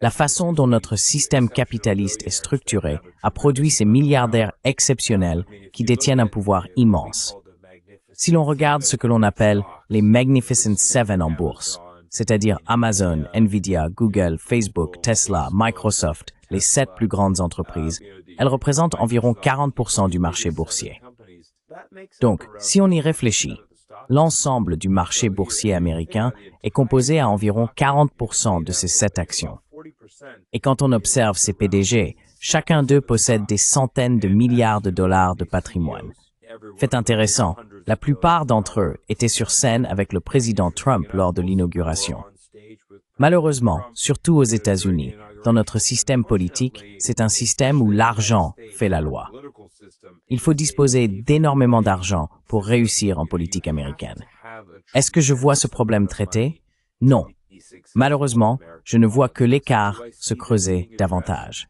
La façon dont notre système capitaliste est structuré a produit ces milliardaires exceptionnels qui détiennent un pouvoir immense. Si l'on regarde ce que l'on appelle les Magnificent Seven en bourse, c'est-à-dire Amazon, Nvidia, Google, Facebook, Tesla, Microsoft, les 7 plus grandes entreprises, elles représentent environ 40% du marché boursier. Donc, si on y réfléchit, l'ensemble du marché boursier américain est composé à environ 40% de ces 7 actions. Et quand on observe ces PDG, chacun d'eux possède des centaines de milliards de dollars de patrimoine. Fait intéressant, la plupart d'entre eux étaient sur scène avec le président Trump lors de l'inauguration. Malheureusement, surtout aux États-Unis, dans notre système politique, c'est un système où l'argent fait la loi. Il faut disposer d'énormément d'argent pour réussir en politique américaine. Est-ce que je vois ce problème traité? Non. Malheureusement, je ne vois que l'écart se creuser davantage.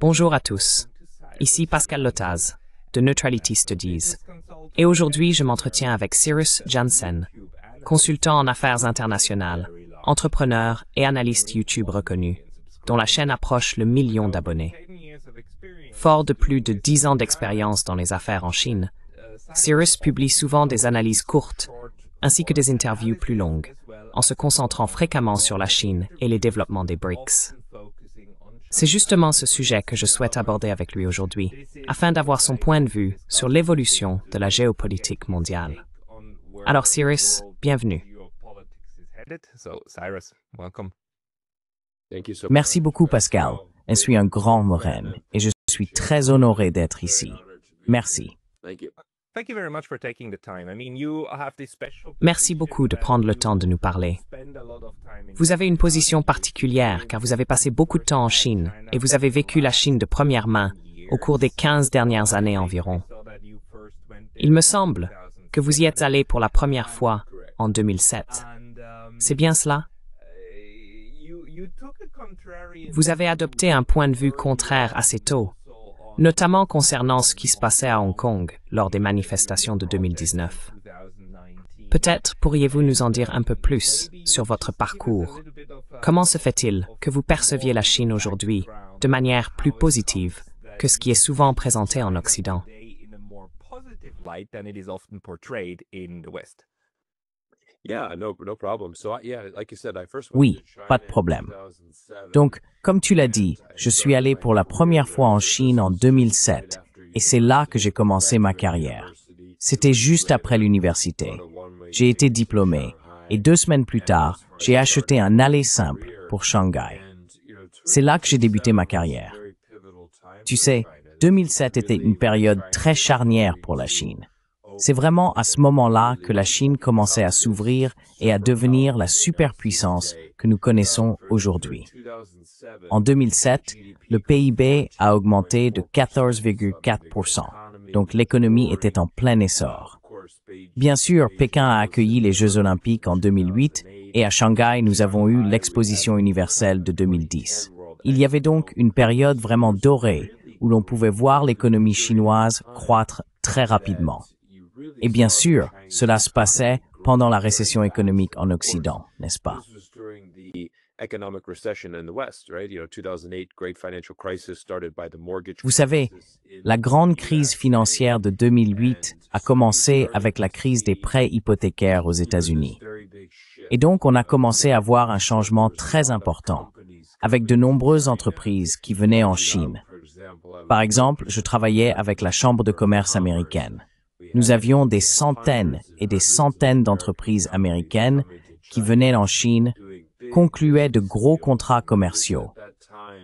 Bonjour à tous, ici Pascal Lotaz, de Neutrality Studies. Et aujourd'hui, je m'entretiens avec Cyrus Jansen, consultant en affaires internationales, entrepreneur et analyste YouTube reconnu, dont la chaîne approche le million d'abonnés. Fort de plus de 10 ans d'expérience dans les affaires en Chine, Cyrus publie souvent des analyses courtes, ainsi que des interviews plus longues, en se concentrant fréquemment sur la Chine et les développements des BRICS. C'est justement ce sujet que je souhaite aborder avec lui aujourd'hui, afin d'avoir son point de vue sur l'évolution de la géopolitique mondiale. Alors Cyrus, bienvenue. Merci beaucoup Pascal. Je suis un grand Moren et je suis très honoré d'être ici. Merci. Merci beaucoup de prendre le temps de nous parler. Vous avez une position particulière car vous avez passé beaucoup de temps en Chine et vous avez vécu la Chine de première main au cours des 15 dernières années environ. Il me semble que vous y êtes allé pour la première fois en 2007. C'est bien cela? Vous avez adopté un point de vue contraire assez tôt, notamment concernant ce qui se passait à Hong Kong lors des manifestations de 2019. Peut-être pourriez-vous nous en dire un peu plus sur votre parcours. Comment se fait-il que vous perceviez la Chine aujourd'hui de manière plus positive que ce qui est souvent présenté en Occident? Oui, pas de problème. Donc, comme tu l'as dit, je suis allé pour la première fois en Chine en 2007 et c'est là que j'ai commencé ma carrière. C'était juste après l'université. J'ai été diplômé et 2 semaines plus tard, j'ai acheté un aller simple pour Shanghai. C'est là que j'ai débuté ma carrière. Tu sais, 2007 était une période très charnière pour la Chine. C'est vraiment à ce moment-là que la Chine commençait à s'ouvrir et à devenir la superpuissance que nous connaissons aujourd'hui. En 2007, le PIB a augmenté de 14,4%, donc l'économie était en plein essor. Bien sûr, Pékin a accueilli les Jeux olympiques en 2008 et à Shanghai, nous avons eu l'exposition universelle de 2010. Il y avait donc une période vraiment dorée où l'on pouvait voir l'économie chinoise croître très rapidement. Et bien sûr, cela se passait pendant la récession économique en Occident, n'est-ce pas? Vous savez, la grande crise financière de 2008 a commencé avec la crise des prêts hypothécaires aux États-Unis. Et donc, on a commencé à voir un changement très important, avec de nombreuses entreprises qui venaient en Chine. Par exemple, je travaillais avec la Chambre de commerce américaine. Nous avions des centaines et des centaines d'entreprises américaines qui venaient en Chine, concluaient de gros contrats commerciaux.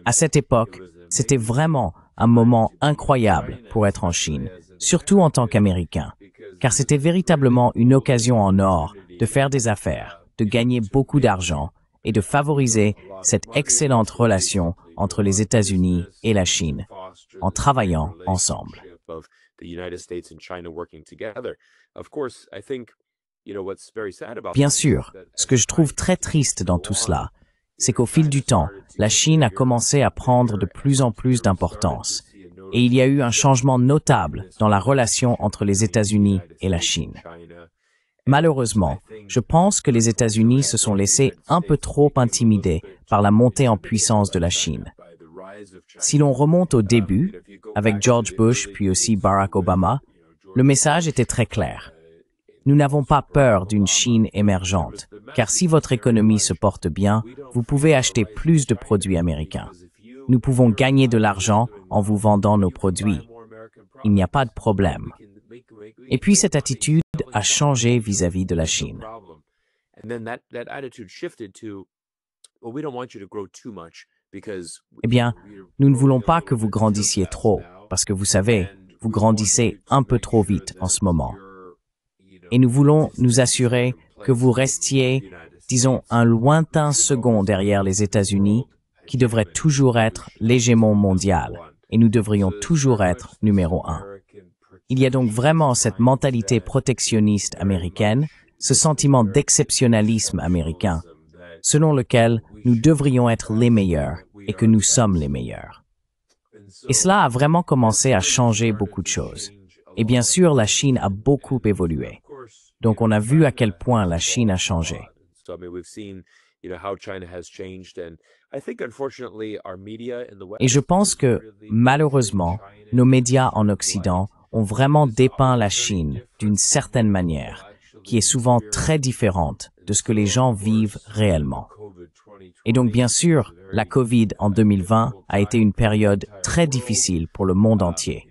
À cette époque, c'était vraiment un moment incroyable pour être en Chine, surtout en tant qu'Américain, car c'était véritablement une occasion en or de faire des affaires, de gagner beaucoup d'argent et de favoriser cette excellente relation entre les États-Unis et la Chine, en travaillant ensemble. Bien sûr, ce que je trouve très triste dans tout cela, c'est qu'au fil du temps, la Chine a commencé à prendre de plus en plus d'importance. Et il y a eu un changement notable dans la relation entre les États-Unis et la Chine. Malheureusement, je pense que les États-Unis se sont laissés un peu trop intimider par la montée en puissance de la Chine. Si l'on remonte au début, avec George Bush puis aussi Barack Obama, le message était très clair. Nous n'avons pas peur d'une Chine émergente, car si votre économie se porte bien, vous pouvez acheter plus de produits américains. Nous pouvons gagner de l'argent en vous vendant nos produits. Il n'y a pas de problème. Et puis cette attitude a changé vis-à-vis de la Chine. Eh bien, nous ne voulons pas que vous grandissiez trop, parce que vous savez, vous grandissez un peu trop vite en ce moment. Et nous voulons nous assurer que vous restiez, disons, un lointain second derrière les États-Unis, qui devrait toujours être l'hégémon mondial, et nous devrions toujours être numéro 1. Il y a donc vraiment cette mentalité protectionniste américaine, ce sentiment d'exceptionnalisme américain, selon lequel nous devrions être les meilleurs et que nous sommes les meilleurs. Et cela a vraiment commencé à changer beaucoup de choses. Et bien sûr, la Chine a beaucoup évolué. Donc on a vu à quel point la Chine a changé. Et je pense que, malheureusement, nos médias en Occident ont vraiment dépeint la Chine d'une certaine manière, qui est souvent très différente de ce que les gens vivent réellement. Et donc, bien sûr, la COVID en 2020 a été une période très difficile pour le monde entier.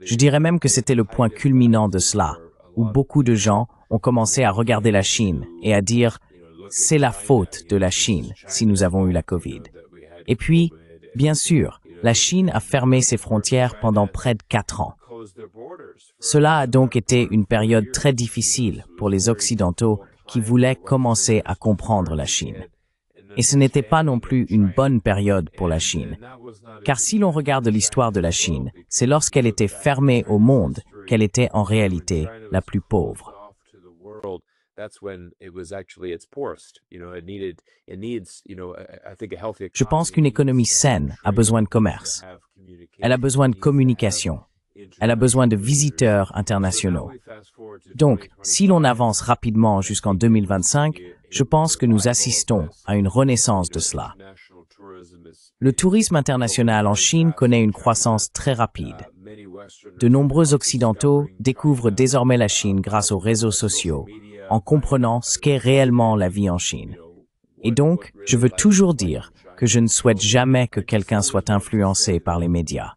Je dirais même que c'était le point culminant de cela, où beaucoup de gens ont commencé à regarder la Chine et à dire « c'est la faute de la Chine si nous avons eu la COVID ». Et puis, bien sûr, la Chine a fermé ses frontières pendant près de 4 ans. Cela a donc été une période très difficile pour les Occidentaux qui voulaient commencer à comprendre la Chine. Et ce n'était pas non plus une bonne période pour la Chine. Car si l'on regarde l'histoire de la Chine, c'est lorsqu'elle était fermée au monde qu'elle était en réalité la plus pauvre. Je pense qu'une économie saine a besoin de commerce. Elle a besoin de communication. Elle a besoin de visiteurs internationaux. Donc, si l'on avance rapidement jusqu'en 2025, je pense que nous assistons à une renaissance de cela. Le tourisme international en Chine connaît une croissance très rapide. De nombreux Occidentaux découvrent désormais la Chine grâce aux réseaux sociaux, en comprenant ce qu'est réellement la vie en Chine. Et donc, je veux toujours dire que je ne souhaite jamais que quelqu'un soit influencé par les médias.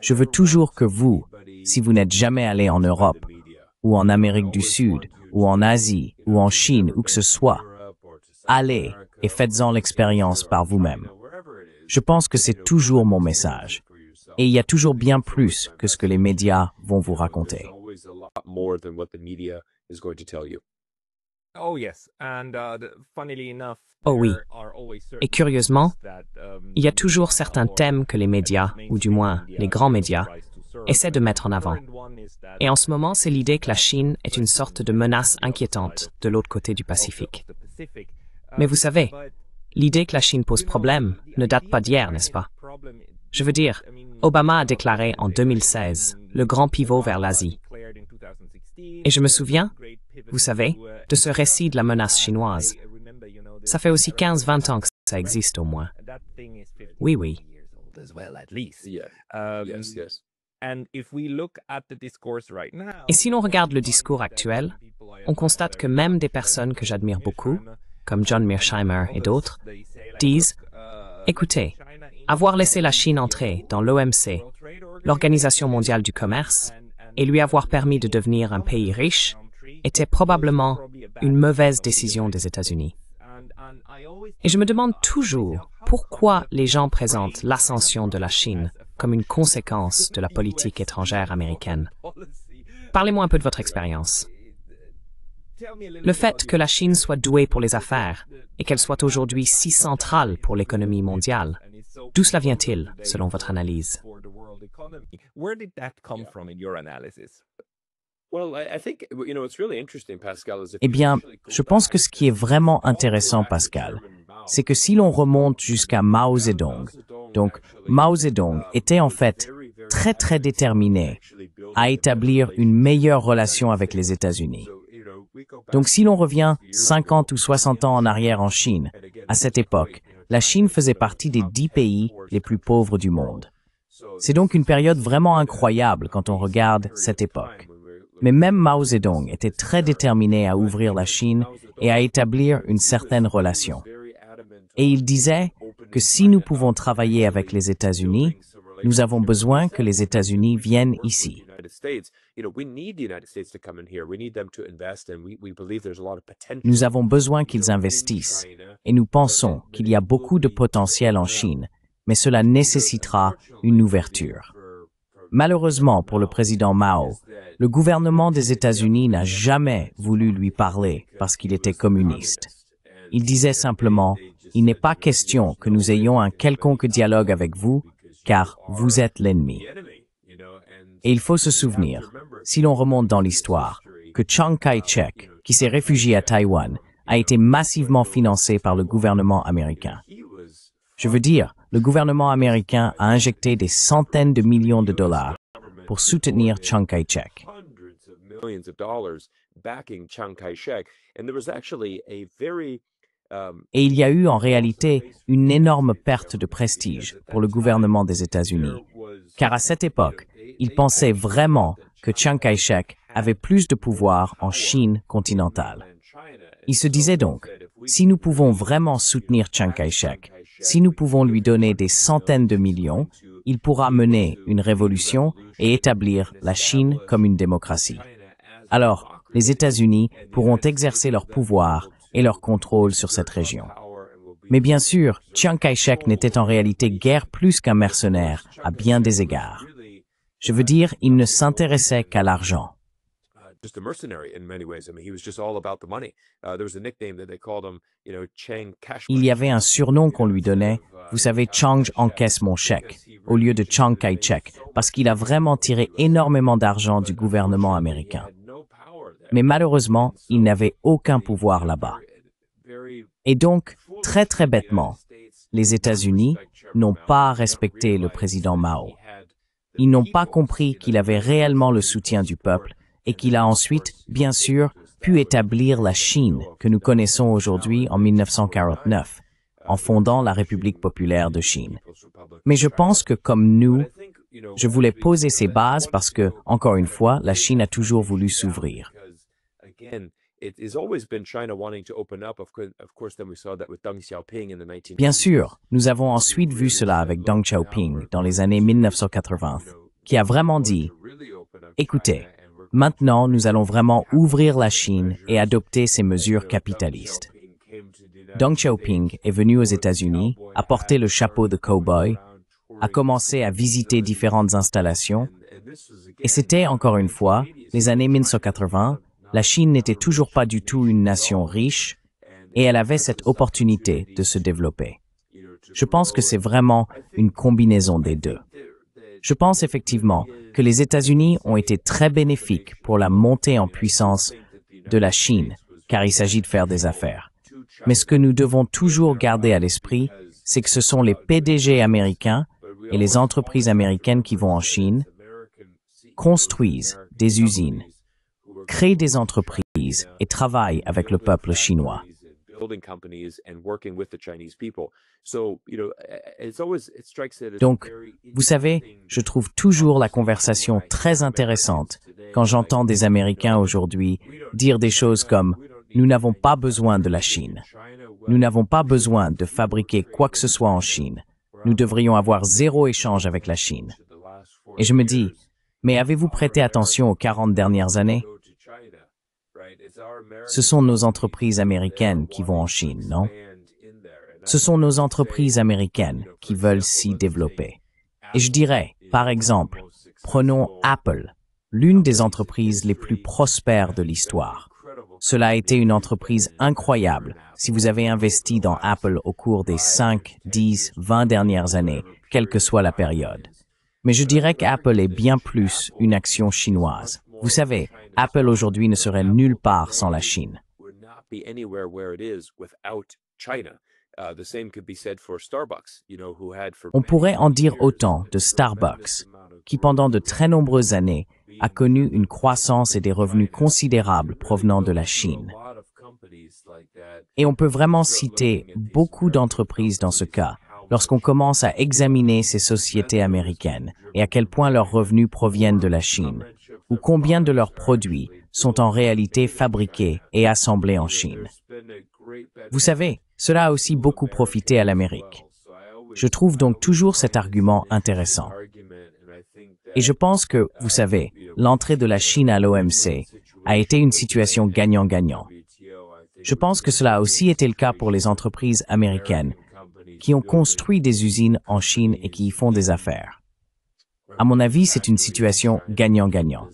Je veux toujours que vous, si vous n'êtes jamais allé en Europe, ou en Amérique du Sud, ou en Asie, ou en Chine, où que ce soit, allez et faites-en l'expérience par vous-même. Je pense que c'est toujours mon message. Et il y a toujours bien plus que ce que les médias vont vous raconter. Oh oui. Et curieusement, il y a toujours certains thèmes que les médias, ou du moins les grands médias, essaient de mettre en avant. Et en ce moment, c'est l'idée que la Chine est une sorte de menace inquiétante de l'autre côté du Pacifique. Mais vous savez, l'idée que la Chine pose problème ne date pas d'hier, n'est-ce pas? Je veux dire, Obama a déclaré en 2016 le grand pivot vers l'Asie. Et je me souviens, vous savez, de ce récit de la menace chinoise. Ça fait aussi 15-20 ans que ça existe au moins. Oui, oui. Et si l'on regarde le discours actuel, on constate que même des personnes que j'admire beaucoup, comme John Mearsheimer et d'autres, disent « Écoutez, avoir laissé la Chine entrer dans l'OMC, l'Organisation mondiale du commerce, et lui avoir permis de devenir un pays riche, était probablement une mauvaise décision des États-Unis. » Et je me demande toujours pourquoi les gens présentent l'ascension de la Chine comme une conséquence de la politique étrangère américaine. Parlez-moi un peu de votre expérience. Le fait que la Chine soit douée pour les affaires et qu'elle soit aujourd'hui si centrale pour l'économie mondiale, d'où cela vient-il, selon votre analyse? Eh bien, je pense que ce qui est vraiment intéressant, Pascal, c'est que si l'on remonte jusqu'à Mao Zedong, donc Mao Zedong était en fait très déterminé à établir une meilleure relation avec les États-Unis. Donc si l'on revient 50 ou 60 ans en arrière en Chine, à cette époque, la Chine faisait partie des 10 pays les plus pauvres du monde. C'est donc une période vraiment incroyable quand on regarde cette époque. Mais même Mao Zedong était très déterminé à ouvrir la Chine et à établir une certaine relation. Et il disait que si nous pouvons travailler avec les États-Unis, nous avons besoin que les États-Unis viennent ici. Nous avons besoin qu'ils investissent et nous pensons qu'il y a beaucoup de potentiel en Chine, mais cela nécessitera une ouverture. Malheureusement pour le président Mao, le gouvernement des États-Unis n'a jamais voulu lui parler parce qu'il était communiste. Il disait simplement « Il n'est pas question que nous ayons un quelconque dialogue avec vous, car vous êtes l'ennemi. » Et il faut se souvenir, si l'on remonte dans l'histoire, que Chiang Kai-shek, qui s'est réfugié à Taïwan, a été massivement financé par le gouvernement américain. Je veux dire, le gouvernement américain a injecté des centaines de millions de dollars pour soutenir Chiang Kai-shek. Et il y a eu en réalité une énorme perte de prestige pour le gouvernement des États-Unis, car à cette époque, ils pensaient vraiment que Chiang Kai-shek avait plus de pouvoir en Chine continentale. Ils se disaient donc, si nous pouvons vraiment soutenir Chiang Kai-shek, si nous pouvons lui donner des centaines de millions, il pourra mener une révolution et établir la Chine comme une démocratie. Alors, les États-Unis pourront exercer leur pouvoir et leur contrôle sur cette région. Mais bien sûr, Chiang Kai-shek n'était en réalité guère plus qu'un mercenaire à bien des égards. Je veux dire, il ne s'intéressait qu'à l'argent. Il y avait un surnom qu'on lui donnait, vous savez, Chang encaisse mon chèque, au lieu de Chiang Kai-shek, parce qu'il a vraiment tiré énormément d'argent du gouvernement américain. Mais malheureusement, il n'avait aucun pouvoir là-bas. Et donc, très bêtement, les États-Unis n'ont pas respecté le président Mao. Ils n'ont pas compris qu'il avait réellement le soutien du peuple et qu'il a ensuite, bien sûr, pu établir la Chine que nous connaissons aujourd'hui en 1949, en fondant la République populaire de Chine. Mais je pense que comme nous, je voulais poser ces bases parce que, encore une fois, la Chine a toujours voulu s'ouvrir. Bien sûr, nous avons ensuite vu cela avec Deng Xiaoping dans les années 1980, qui a vraiment dit « Écoutez, maintenant nous allons vraiment ouvrir la Chine et adopter ces mesures capitalistes. » Deng Xiaoping est venu aux États-Unis, a porté le chapeau de cow-boy, a commencé à visiter différentes installations, et c'était, encore une fois, les années 1980, la Chine n'était toujours pas du tout une nation riche et elle avait cette opportunité de se développer. Je pense que c'est vraiment une combinaison des deux. Je pense effectivement que les États-Unis ont été très bénéfiques pour la montée en puissance de la Chine, car il s'agit de faire des affaires. Mais ce que nous devons toujours garder à l'esprit, c'est que ce sont les PDG américains et les entreprises américaines qui vont en Chine, construisent des usines, créent des entreprises et travaillent avec le peuple chinois. Donc, vous savez, je trouve toujours la conversation très intéressante quand j'entends des Américains aujourd'hui dire des choses comme « Nous n'avons pas besoin de la Chine. Nous n'avons pas besoin de fabriquer quoi que ce soit en Chine. Nous devrions avoir zéro échange avec la Chine. » Et je me dis, mais avez-vous prêté attention aux 40 dernières années? Ce sont nos entreprises américaines qui vont en Chine, non? Ce sont nos entreprises américaines qui veulent s'y développer. Et je dirais, par exemple, prenons Apple, l'une des entreprises les plus prospères de l'histoire. Cela a été une entreprise incroyable si vous avez investi dans Apple au cours des 5, 10, 20 dernières années, quelle que soit la période. Mais je dirais qu'Apple est bien plus une action chinoise. Vous savez, Apple aujourd'hui ne serait nulle part sans la Chine. On pourrait en dire autant de Starbucks, qui pendant de très nombreuses années a connu une croissance et des revenus considérables provenant de la Chine. Et on peut vraiment citer beaucoup d'entreprises dans ce cas, lorsqu'on commence à examiner ces sociétés américaines et à quel point leurs revenus proviennent de la Chine, ou combien de leurs produits sont en réalité fabriqués et assemblés en Chine. Vous savez, cela a aussi beaucoup profité à l'Amérique. Je trouve donc toujours cet argument intéressant. Et je pense que, vous savez, l'entrée de la Chine à l'OMC a été une situation gagnant-gagnant. Je pense que cela a aussi été le cas pour les entreprises américaines qui ont construit des usines en Chine et qui y font des affaires. À mon avis, c'est une situation gagnant-gagnant.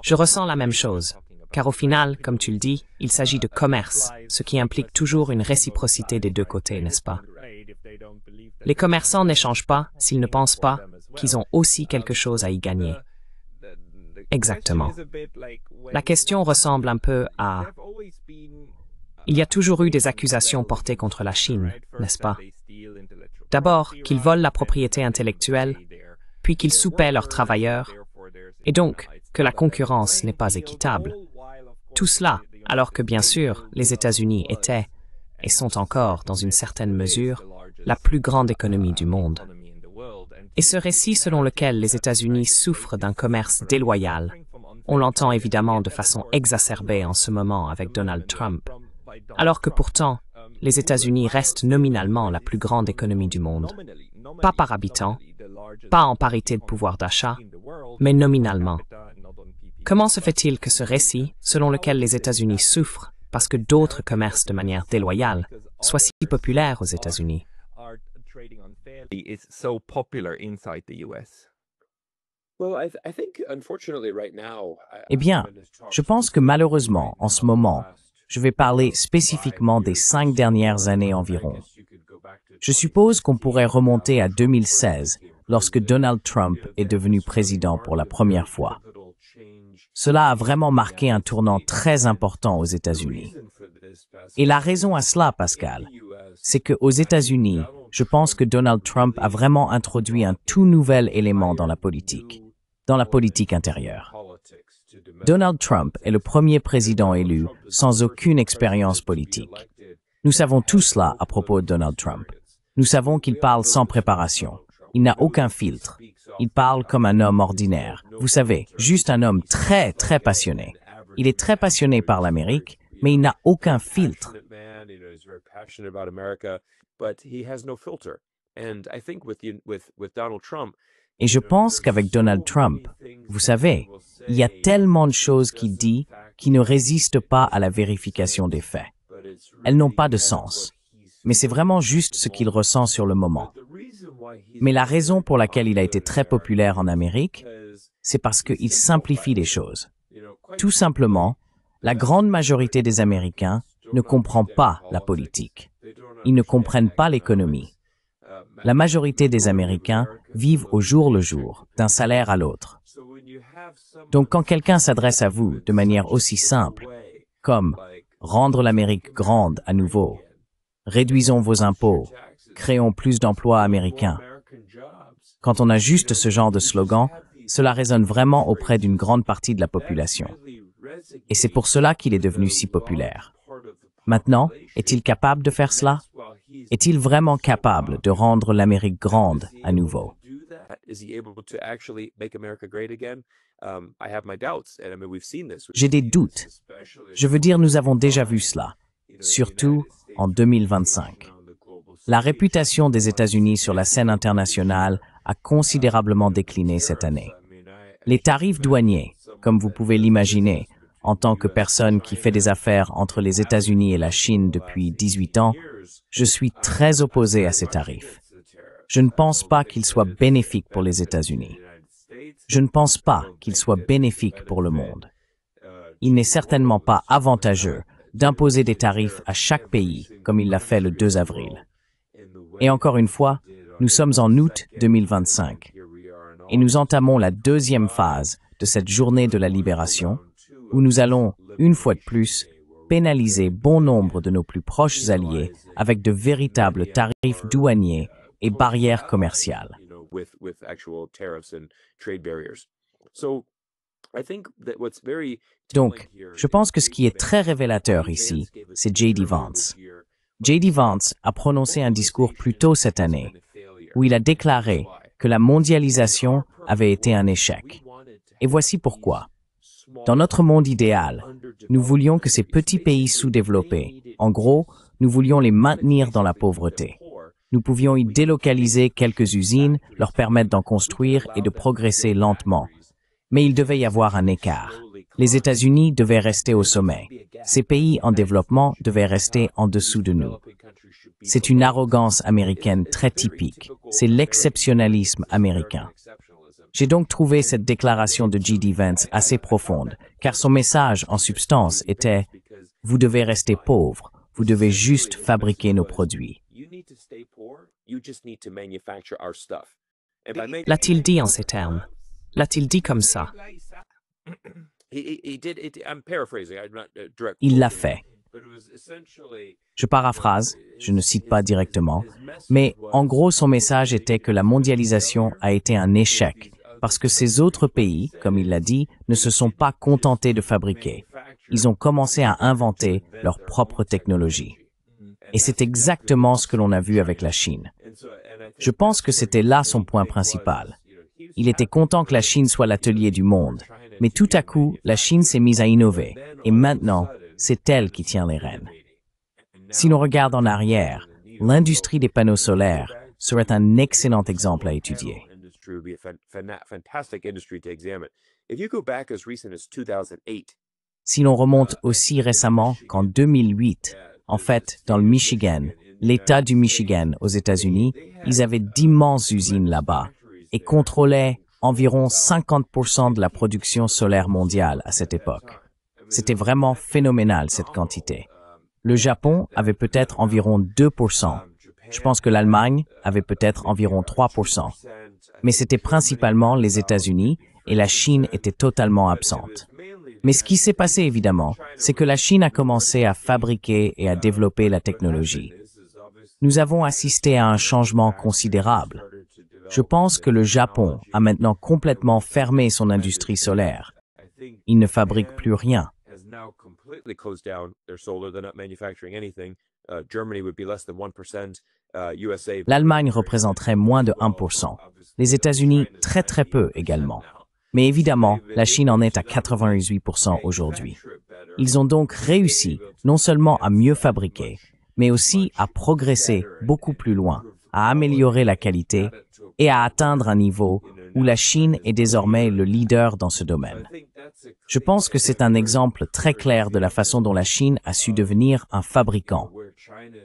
Je ressens la même chose, car au final, comme tu le dis, il s'agit de commerce, ce qui implique toujours une réciprocité des deux côtés, n'est-ce pas? Les commerçants n'échangent pas s'ils ne pensent pas qu'ils ont aussi quelque chose à y gagner. Exactement. La question ressemble un peu à... Il y a toujours eu des accusations portées contre la Chine, n'est-ce pas? D'abord, qu'ils volent la propriété intellectuelle, puis qu'ils soupaient leurs travailleurs, et donc que la concurrence n'est pas équitable. Tout cela, alors que bien sûr, les États-Unis étaient, et sont encore, dans une certaine mesure, la plus grande économie du monde. Et ce récit selon lequel les États-Unis souffrent d'un commerce déloyal, on l'entend évidemment de façon exacerbée en ce moment avec Donald Trump, alors que pourtant, les États-Unis restent nominalement la plus grande économie du monde, pas par habitant, pas en parité de pouvoir d'achat, mais nominalement. Comment se fait-il que ce récit, selon lequel les États-Unis souffrent parce que d'autres commercent de manière déloyale, soit si populaire aux États-Unis? Eh bien, je pense que malheureusement, en ce moment, je vais parler spécifiquement des 5 dernières années environ. Je suppose qu'on pourrait remonter à 2016, lorsque Donald Trump est devenu président pour la première fois. Cela a vraiment marqué un tournant très important aux États-Unis. Et la raison à cela, Pascal, c'est qu'aux États-Unis, je pense que Donald Trump a vraiment introduit un tout nouvel élément dans la politique intérieure. Donald Trump est le premier président élu sans aucune expérience politique. Nous savons tout cela à propos de Donald Trump. Nous savons qu'il parle sans préparation. Il n'a aucun filtre. Il parle comme un homme ordinaire. Vous savez, juste un homme très, très passionné. Il est très passionné par l'Amérique, mais il n'a aucun filtre. Et je pense qu'avec Donald Trump, vous savez, il y a tellement de choses qu'il dit qui ne résistent pas à la vérification des faits. Elles n'ont pas de sens. Mais c'est vraiment juste ce qu'il ressent sur le moment. Mais la raison pour laquelle il a été très populaire en Amérique, c'est parce qu'il simplifie les choses. Tout simplement, la grande majorité des Américains ne comprend pas la politique. Ils ne comprennent pas l'économie. La majorité des Américains vivent au jour le jour, d'un salaire à l'autre. Donc quand quelqu'un s'adresse à vous de manière aussi simple, comme « rendre l'Amérique grande à nouveau »,« réduisons vos impôts »,« créons plus d'emplois américains », quand on a juste ce genre de slogan, cela résonne vraiment auprès d'une grande partie de la population. Et c'est pour cela qu'il est devenu si populaire. Maintenant, est-il capable de faire cela? Est-il vraiment capable de rendre l'Amérique grande à nouveau? J'ai des doutes. Je veux dire, nous avons déjà vu cela, surtout en 2025. La réputation des États-Unis sur la scène internationale a considérablement décliné cette année. Les tarifs douaniers, comme vous pouvez l'imaginer, en tant que personne qui fait des affaires entre les États-Unis et la Chine depuis 18 ans, je suis très opposé à ces tarifs. Je ne pense pas qu'ils soient bénéfiques pour les États-Unis. Je ne pense pas qu'ils soient bénéfiques pour le monde. Il n'est certainement pas avantageux d'imposer des tarifs à chaque pays, comme il l'a fait le 2 avril. Et encore une fois, nous sommes en août 2025, et nous entamons la deuxième phase de cette journée de la libération, où nous allons, une fois de plus, pénaliser bon nombre de nos plus proches alliés avec de véritables tarifs douaniers et barrières commerciales. Donc, je pense que ce qui est très révélateur ici, c'est J.D. Vance. J.D. Vance a prononcé un discours plus tôt cette année, où il a déclaré que la mondialisation avait été un échec. Et voici pourquoi. Dans notre monde idéal, nous voulions que ces petits pays sous-développés, en gros, nous voulions les maintenir dans la pauvreté. Nous pouvions y délocaliser quelques usines, leur permettre d'en construire et de progresser lentement. Mais il devait y avoir un écart. Les États-Unis devaient rester au sommet. Ces pays en développement devaient rester en dessous de nous. C'est une arrogance américaine très typique. C'est l'exceptionnalisme américain. J'ai donc trouvé cette déclaration de J.D. Vance assez profonde, car son message, en substance, était « Vous devez rester pauvre, vous devez juste fabriquer nos produits ». L'a-t-il dit en ces termes? L'a-t-il dit comme ça? Il l'a fait. Je paraphrase, je ne cite pas directement, mais en gros son message était que la mondialisation a été un échec, parce que ces autres pays, comme il l'a dit, ne se sont pas contentés de fabriquer. Ils ont commencé à inventer leur propre technologie. Et c'est exactement ce que l'on a vu avec la Chine. Je pense que c'était là son point principal. Il était content que la Chine soit l'atelier du monde, mais tout à coup, la Chine s'est mise à innover, et maintenant, c'est elle qui tient les rênes. Si l'on regarde en arrière, l'industrie des panneaux solaires serait un excellent exemple à étudier. Si l'on remonte aussi récemment qu'en 2008, en fait, dans le Michigan, l'État du Michigan aux États-Unis, ils avaient d'immenses usines là-bas et contrôlaient environ 50% de la production solaire mondiale à cette époque. C'était vraiment phénoménal, cette quantité. Le Japon avait peut-être environ 2%. Je pense que l'Allemagne avait peut-être environ 3%. Mais c'était principalement les États-Unis et la Chine était totalement absente. Mais ce qui s'est passé, évidemment, c'est que la Chine a commencé à fabriquer et à développer la technologie. Nous avons assisté à un changement considérable. Je pense que le Japon a maintenant complètement fermé son industrie solaire. Il ne fabrique plus rien. L'Allemagne représenterait moins de 1%. Les États-Unis, très peu également. Mais évidemment, la Chine en est à 98% aujourd'hui. Ils ont donc réussi non seulement à mieux fabriquer, mais aussi à progresser beaucoup plus loin, à améliorer la qualité et à atteindre un niveau où la Chine est désormais le leader dans ce domaine. Je pense que c'est un exemple très clair de la façon dont la Chine a su devenir un fabricant,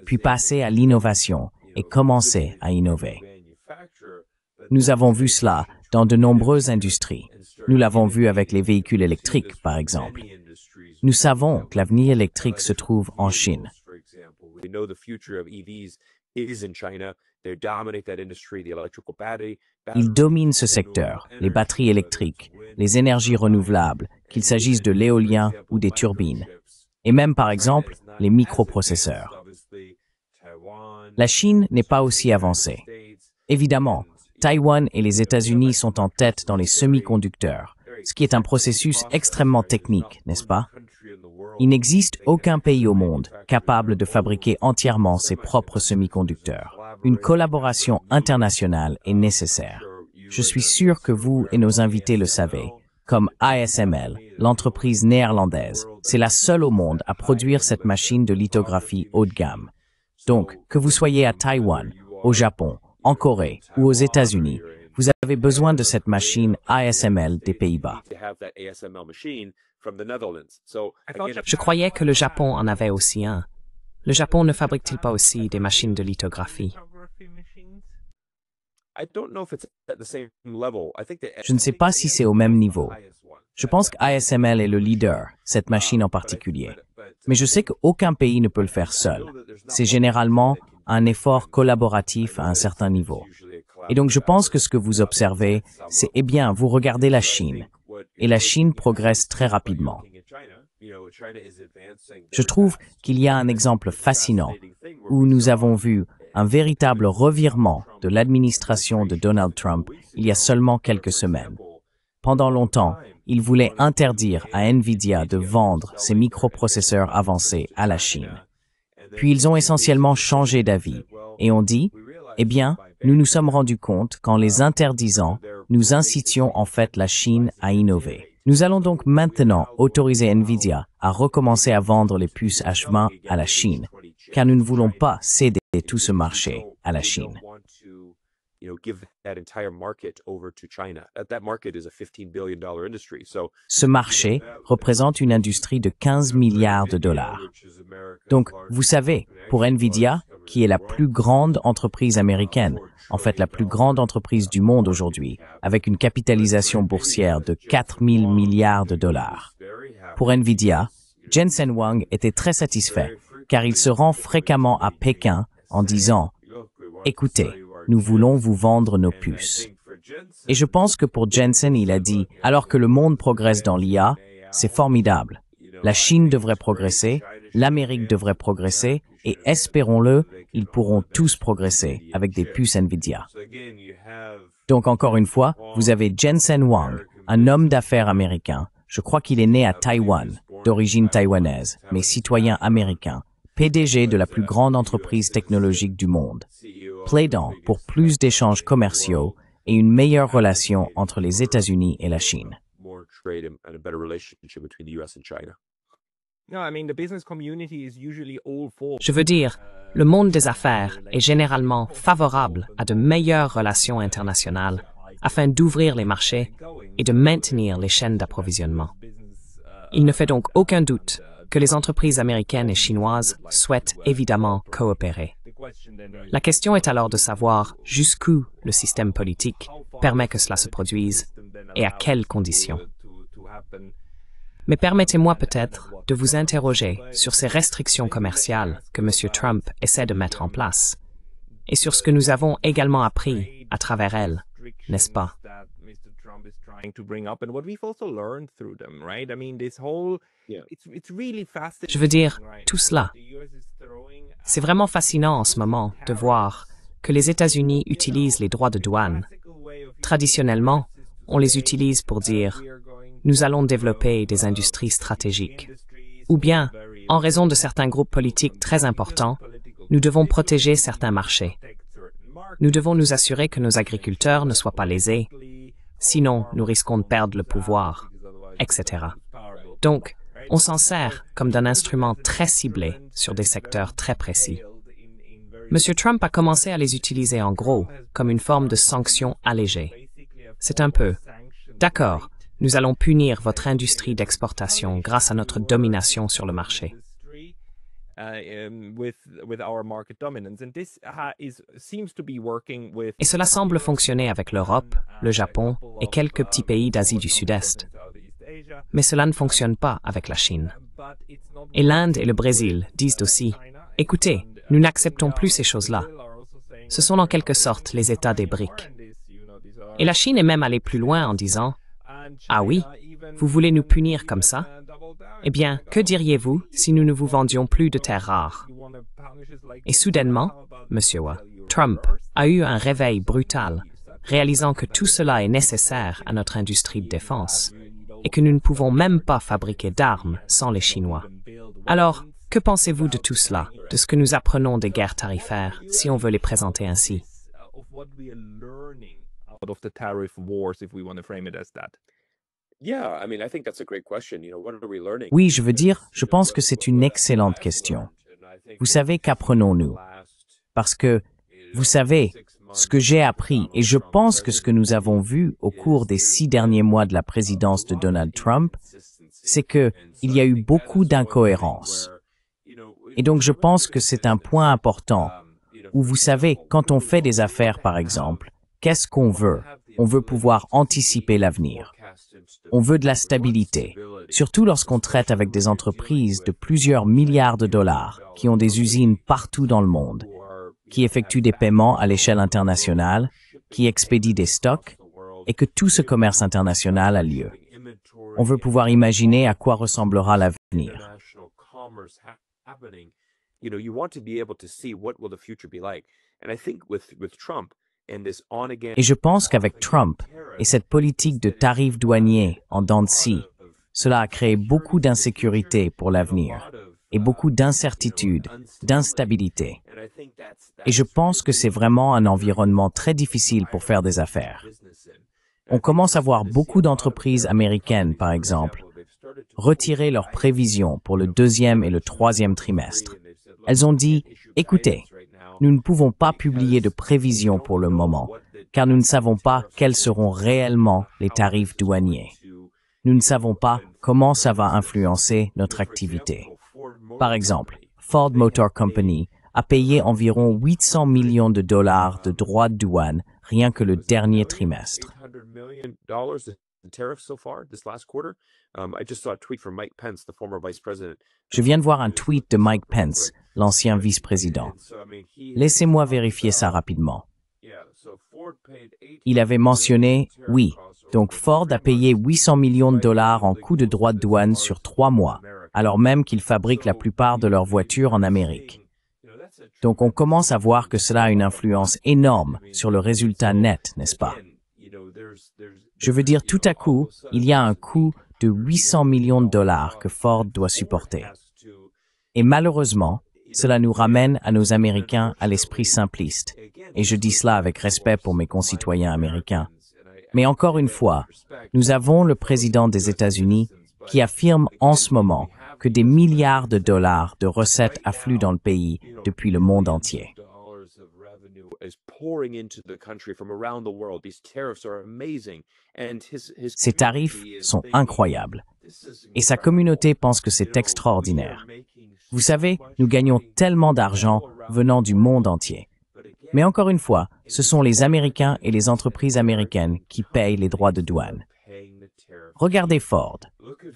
puis passer à l'innovation et commencer à innover. Nous avons vu cela dans de nombreuses industries. Nous l'avons vu avec les véhicules électriques, par exemple. Nous savons que l'avenir électrique se trouve en Chine. Ils dominent ce secteur, les batteries électriques, les énergies renouvelables, qu'il s'agisse de l'éolien ou des turbines, et même, par exemple, les microprocesseurs. La Chine n'est pas aussi avancée. Évidemment, Taïwan et les États-Unis sont en tête dans les semi-conducteurs, ce qui est un processus extrêmement technique, n'est-ce pas? Il n'existe aucun pays au monde capable de fabriquer entièrement ses propres semi-conducteurs. Une collaboration internationale est nécessaire. Je suis sûr que vous et nos invités le savez. Comme ASML, l'entreprise néerlandaise, c'est la seule au monde à produire cette machine de lithographie haut de gamme. Donc, que vous soyez à Taïwan, au Japon, en Corée ou aux États-Unis, vous avez besoin de cette machine ASML des Pays-Bas. Je croyais que le Japon en avait aussi un. Le Japon ne fabrique-t-il pas aussi des machines de lithographie? Je ne sais pas si c'est au même niveau. Je pense qu'ASML est le leader, cette machine en particulier. Mais je sais qu'aucun pays ne peut le faire seul. C'est généralement un effort collaboratif à un certain niveau. Et donc je pense que ce que vous observez, c'est, vous regardez la Chine. Et la Chine progresse très rapidement. Je trouve qu'il y a un exemple fascinant où nous avons vu un véritable revirement de l'administration de Donald Trump il y a seulement quelques semaines. Pendant longtemps, il voulait interdire à NVIDIA de vendre ses microprocesseurs avancés à la Chine. Puis ils ont essentiellement changé d'avis et ont dit, eh bien, nous nous sommes rendus compte qu'en les interdisant, nous incitions en fait la Chine à innover. Nous allons donc maintenant autoriser NVIDIA à recommencer à vendre les puces H20 à la Chine, car nous ne voulons pas céder tout ce marché à la Chine. Ce marché représente une industrie de 15 milliards de dollars. Donc, vous savez, pour NVIDIA, qui est la plus grande entreprise américaine, en fait la plus grande entreprise du monde aujourd'hui, avec une capitalisation boursière de 4 000 milliards de dollars. Pour NVIDIA, Jensen Huang était très satisfait, car il se rend fréquemment à Pékin en disant « Écoutez, nous voulons vous vendre nos puces. » Et je pense que pour Jensen, il a dit « Alors que le monde progresse dans l'IA, c'est formidable. La Chine devrait progresser, l'Amérique devrait progresser, et espérons-le, ils pourront tous progresser avec des puces NVIDIA. » Donc encore une fois, vous avez Jensen Huang, un homme d'affaires américain. Je crois qu'il est né à Taïwan, d'origine taïwanaise, mais citoyen américain, PDG de la plus grande entreprise technologique du monde, plaidant pour plus d'échanges commerciaux et une meilleure relation entre les États-Unis et la Chine. Je veux dire, le monde des affaires est généralement favorable à de meilleures relations internationales afin d'ouvrir les marchés et de maintenir les chaînes d'approvisionnement. Il ne fait donc aucun doute que les entreprises américaines et chinoises souhaitent évidemment coopérer. La question est alors de savoir jusqu'où le système politique permet que cela se produise et à quelles conditions. Mais permettez-moi peut-être de vous interroger sur ces restrictions commerciales que M. Trump essaie de mettre en place et sur ce que nous avons également appris à travers elles, n'est-ce pas? Je veux dire, tout cela. C'est vraiment fascinant en ce moment de voir que les États-Unis utilisent les droits de douane. Traditionnellement, on les utilise pour dire « nous allons développer des industries stratégiques » ou bien, en raison de certains groupes politiques très importants, nous devons protéger certains marchés. Nous devons nous assurer que nos agriculteurs ne soient pas lésés, sinon nous risquons de perdre le pouvoir, etc. Donc, on s'en sert comme d'un instrument très ciblé sur des secteurs très précis. M. Trump a commencé à les utiliser en gros comme une forme de sanction allégée. C'est un peu « D'accord, nous allons punir votre industrie d'exportation grâce à notre domination sur le marché. » Et cela semble fonctionner avec l'Europe, le Japon et quelques petits pays d'Asie du Sud-Est. Mais cela ne fonctionne pas avec la Chine. Et l'Inde et le Brésil disent aussi « Écoutez, nous n'acceptons plus ces choses-là. » Ce sont en quelque sorte les États des BRICS. Et la Chine est même allée plus loin en disant « Ah oui, vous voulez nous punir comme ça? Eh bien, que diriez-vous si nous ne vous vendions plus de terres rares? » Et soudainement, M. Trump a eu un réveil brutal, réalisant que tout cela est nécessaire à notre industrie de défense et que nous ne pouvons même pas fabriquer d'armes sans les Chinois. Alors, que pensez-vous de tout cela, de ce que nous apprenons des guerres tarifaires, si on veut les présenter ainsi? Oui, je veux dire, je pense que c'est une excellente question. Vous savez, qu'apprenons-nous? Parce que, vous savez, ce que j'ai appris, et je pense que ce que nous avons vu au cours des 6 derniers mois de la présidence de Donald Trump, c'est qu'il y a eu beaucoup d'incohérences. Et donc je pense que c'est un point important, où vous savez, quand on fait des affaires par exemple, qu'est-ce qu'on veut? On veut pouvoir anticiper l'avenir. On veut de la stabilité, surtout lorsqu'on traite avec des entreprises de plusieurs milliards de dollars, qui ont des usines partout dans le monde, qui effectuent des paiements à l'échelle internationale, qui expédient des stocks, et que tout ce commerce international a lieu. On veut pouvoir imaginer à quoi ressemblera l'avenir. Et je pense qu'avec Trump et cette politique de tarifs douaniers en dents de scie, cela a créé beaucoup d'insécurité pour l'avenir et beaucoup d'incertitude, d'instabilité. Et je pense que c'est vraiment un environnement très difficile pour faire des affaires. On commence à voir beaucoup d'entreprises américaines, par exemple, retirer leurs prévisions pour le deuxième et le troisième trimestre. Elles ont dit, écoutez, nous ne pouvons pas publier de prévisions pour le moment, car nous ne savons pas quels seront réellement les tarifs douaniers. Nous ne savons pas comment ça va influencer notre activité. Par exemple, Ford Motor Company a payé environ 800 millions de dollars de droits de douane rien que le dernier trimestre. Je viens de voir un tweet de Mike Pence, l'ancien vice-président. Laissez-moi vérifier ça rapidement. Il avait mentionné, oui, donc Ford a payé 800 millions de dollars en coûts de droits de douane sur 3 mois, alors même qu'ils fabriquent la plupart de leurs voitures en Amérique. Donc on commence à voir que cela a une influence énorme sur le résultat net, n'est-ce pas? Je veux dire, tout à coup, il y a un coût de 800 millions de dollars que Ford doit supporter. Et malheureusement, cela nous ramène à nos Américains à l'esprit simpliste. Et je dis cela avec respect pour mes concitoyens américains. Mais encore une fois, nous avons le président des États-Unis qui affirme en ce moment que des milliards de dollars de recettes affluent dans le pays depuis le monde entier. Ces tarifs sont incroyables. Et sa communauté pense que c'est extraordinaire. Vous savez, nous gagnons tellement d'argent venant du monde entier. Mais encore une fois, ce sont les Américains et les entreprises américaines qui payent les droits de douane. Regardez Ford.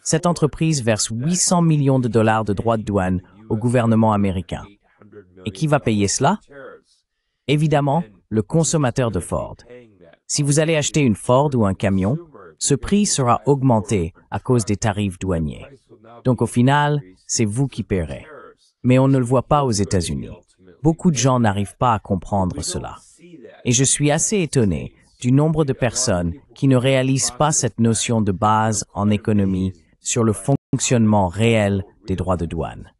Cette entreprise verse 800 millions de dollars de droits de douane au gouvernement américain. Et qui va payer cela? Évidemment, le consommateur de Ford. Si vous allez acheter une Ford ou un camion, ce prix sera augmenté à cause des tarifs douaniers. Donc au final, c'est vous qui paierez. Mais on ne le voit pas aux États-Unis. Beaucoup de gens n'arrivent pas à comprendre cela. Et je suis assez étonné du nombre de personnes qui ne réalisent pas cette notion de base en économie sur le fonctionnement réel des droits de douane.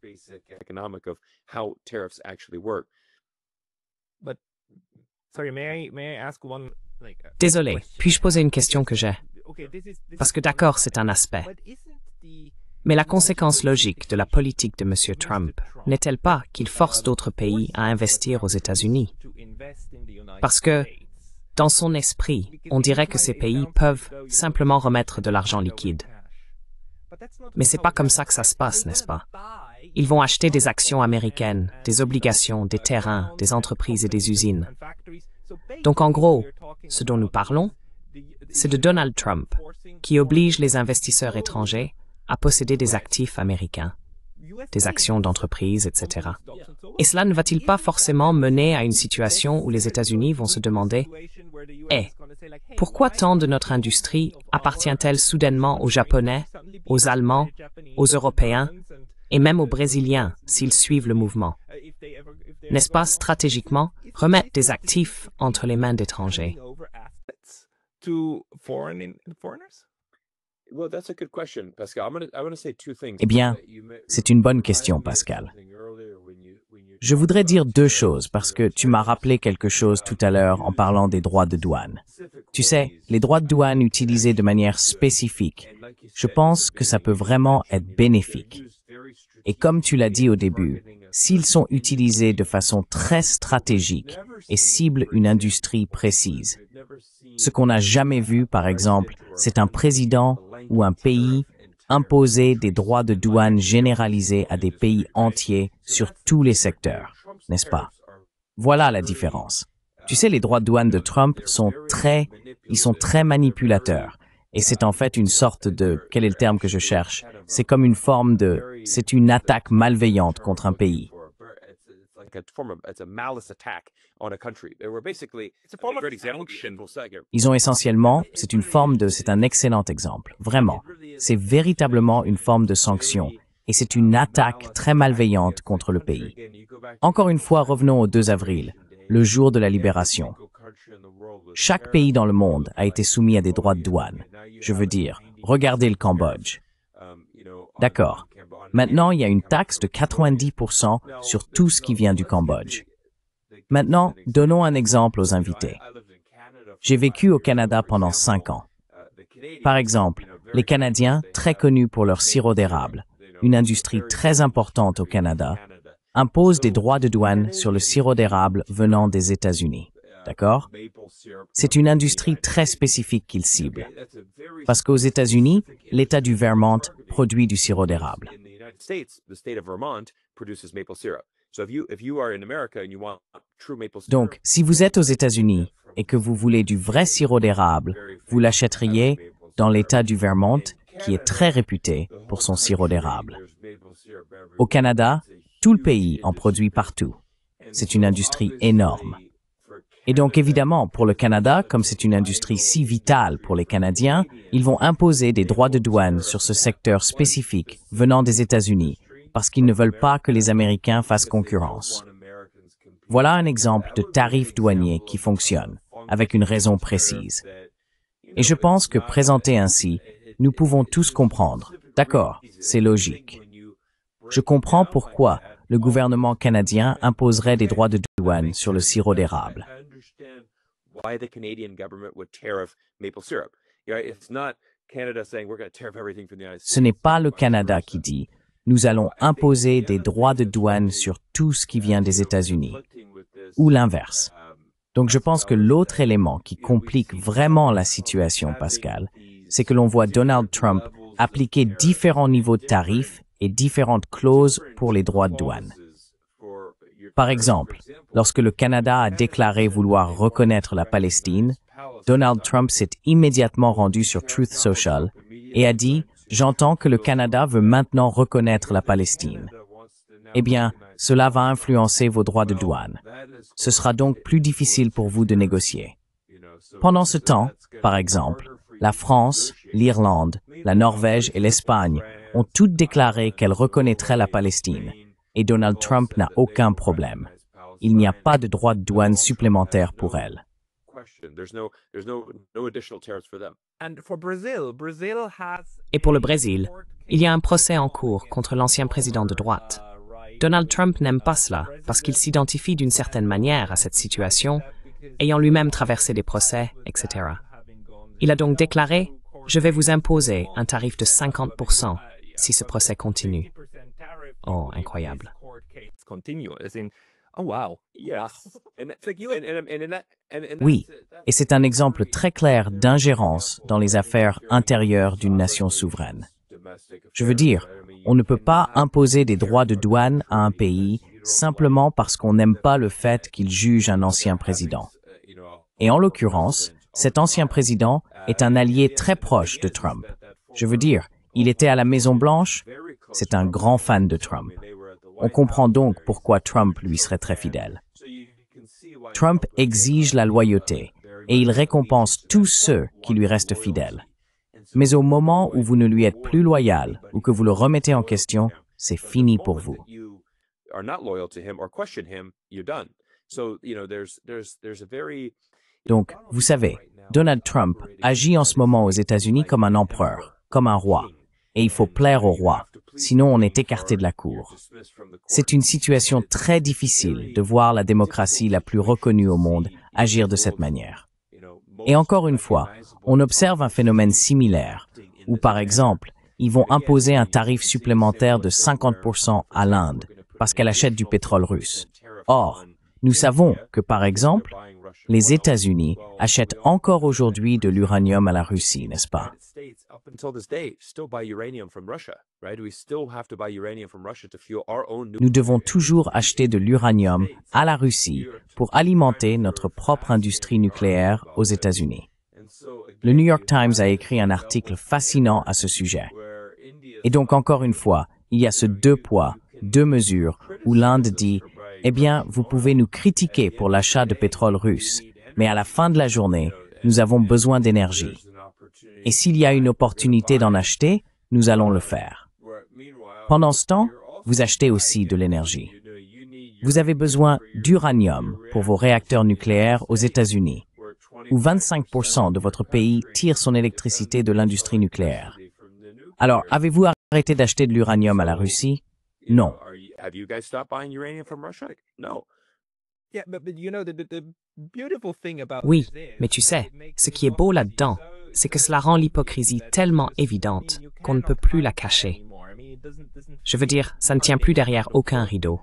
Désolé, puis-je poser une question que j'ai? Parce que d'accord, c'est un aspect. Mais la conséquence logique de la politique de M. Trump n'est-elle pas qu'il force d'autres pays à investir aux États-Unis? Parce que, dans son esprit, on dirait que ces pays peuvent simplement remettre de l'argent liquide. Mais c'est pas comme ça que ça se passe, n'est-ce pas? Ils vont acheter des actions américaines, des obligations, des terrains, des entreprises et des usines. Donc en gros, ce dont nous parlons, c'est de Donald Trump, qui oblige les investisseurs étrangers à posséder des actifs américains, des actions d'entreprises, etc. Et cela ne va-t-il pas forcément mener à une situation où les États-Unis vont se demander « Eh, pourquoi tant de notre industrie appartient-elle soudainement aux Japonais, aux Allemands, aux Européens et même aux Brésiliens s'ils suivent le mouvement? N'est-ce pas stratégiquement remettre des actifs entre les mains d'étrangers? » Eh bien, c'est une bonne question, Pascal. Je voudrais dire deux choses parce que tu m'as rappelé quelque chose tout à l'heure en parlant des droits de douane. Tu sais, les droits de douane utilisés de manière spécifique, je pense que ça peut vraiment être bénéfique. Et comme tu l'as dit au début, s'ils sont utilisés de façon très stratégique et ciblent une industrie précise. Ce qu'on n'a jamais vu, par exemple, c'est un président ou un pays imposer des droits de douane généralisés à des pays entiers sur tous les secteurs, n'est-ce pas? Voilà la différence. Tu sais, les droits de douane de Trump sont très manipulateurs. Et c'est en fait une sorte de, quel est le terme que je cherche? C'est comme une forme de, c'est une attaque malveillante contre un pays. Ils ont essentiellement, c'est un excellent exemple, vraiment. C'est véritablement une forme de sanction et c'est une attaque très malveillante contre le pays. Encore une fois, revenons au 2 avril, le jour de la libération. Chaque pays dans le monde a été soumis à des droits de douane. Je veux dire, regardez le Cambodge. D'accord. Maintenant, il y a une taxe de 90% sur tout ce qui vient du Cambodge. Maintenant, donnons un exemple aux invités. J'ai vécu au Canada pendant 5 ans. Par exemple, les Canadiens, très connus pour leur sirop d'érable, une industrie très importante au Canada, imposent des droits de douane sur le sirop d'érable venant des États-Unis. D'accord? C'est une industrie très spécifique qu'ils ciblent. Parce qu'aux États-Unis, l'État du Vermont produit du sirop d'érable. Donc, si vous êtes aux États-Unis et que vous voulez du vrai sirop d'érable, vous l'achèteriez dans l'État du Vermont, qui est très réputé pour son sirop d'érable. Au Canada, tout le pays en produit partout. C'est une industrie énorme. Et donc, évidemment, pour le Canada, comme c'est une industrie si vitale pour les Canadiens, ils vont imposer des droits de douane sur ce secteur spécifique venant des États-Unis, parce qu'ils ne veulent pas que les Américains fassent concurrence. Voilà un exemple de tarif douanier qui fonctionne, avec une raison précise. Et je pense que présenté ainsi, nous pouvons tous comprendre. D'accord, c'est logique. Je comprends pourquoi le gouvernement canadien imposerait des droits de douane sur le sirop d'érable. Ce n'est pas le Canada qui dit « nous allons imposer des droits de douane sur tout ce qui vient des États-Unis » ou l'inverse. Donc je pense que l'autre élément qui complique vraiment la situation, Pascal, c'est que l'on voit Donald Trump appliquer différents niveaux de tarifs et différentes clauses pour les droits de douane. Par exemple, lorsque le Canada a déclaré vouloir reconnaître la Palestine, Donald Trump s'est immédiatement rendu sur Truth Social et a dit « J'entends que le Canada veut maintenant reconnaître la Palestine. » Eh bien, cela va influencer vos droits de douane. Ce sera donc plus difficile pour vous de négocier. Pendant ce temps, par exemple, la France, l'Irlande, la Norvège et l'Espagne ont toutes déclaré qu'elles reconnaîtraient la Palestine. Et Donald Trump n'a aucun problème. Il n'y a pas de droits de douane supplémentaires pour elle. Et pour le Brésil, il y a un procès en cours contre l'ancien président de droite. Donald Trump n'aime pas cela parce qu'il s'identifie d'une certaine manière à cette situation, ayant lui-même traversé des procès, etc. Il a donc déclaré « Je vais vous imposer un tarif de 50% si ce procès continue. » Oh, incroyable. Oui, et c'est un exemple très clair d'ingérence dans les affaires intérieures d'une nation souveraine. Je veux dire, on ne peut pas imposer des droits de douane à un pays simplement parce qu'on n'aime pas le fait qu'il juge un ancien président. Et en l'occurrence, cet ancien président est un allié très proche de Trump. Je veux dire, il était à la Maison-Blanche, c'est un grand fan de Trump. On comprend donc pourquoi Trump lui serait très fidèle. Trump exige la loyauté et il récompense tous ceux qui lui restent fidèles. Mais au moment où vous ne lui êtes plus loyal ou que vous le remettez en question, c'est fini pour vous. Donc, vous savez, Donald Trump agit en ce moment aux États-Unis comme un empereur, comme un roi. Et il faut plaire au roi, sinon on est écarté de la cour. C'est une situation très difficile de voir la démocratie la plus reconnue au monde agir de cette manière. Et encore une fois, on observe un phénomène similaire, où par exemple, ils vont imposer un tarif supplémentaire de 50% à l'Inde, parce qu'elle achète du pétrole russe. Or, nous savons que par exemple, les États-Unis achètent encore aujourd'hui de l'uranium à la Russie, n'est-ce pas? Nous devons toujours acheter de l'uranium à la Russie pour alimenter notre propre industrie nucléaire aux États-Unis. Le New York Times a écrit un article fascinant à ce sujet. Et donc, encore une fois, il y a ce 2 poids, 2 mesures où l'Inde dit « Eh bien, vous pouvez nous critiquer pour l'achat de pétrole russe, mais à la fin de la journée, nous avons besoin d'énergie. Et s'il y a une opportunité d'en acheter, nous allons le faire. Pendant ce temps, vous achetez aussi de l'énergie. Vous avez besoin d'uranium pour vos réacteurs nucléaires aux États-Unis, où 25% de votre pays tire son électricité de l'industrie nucléaire. Alors, avez-vous arrêté d'acheter de l'uranium à la Russie? Non. Oui, mais tu sais, ce qui est beau là-dedans, c'est que cela rend l'hypocrisie tellement évidente qu'on ne peut plus la cacher. Je veux dire, ça ne tient plus derrière aucun rideau.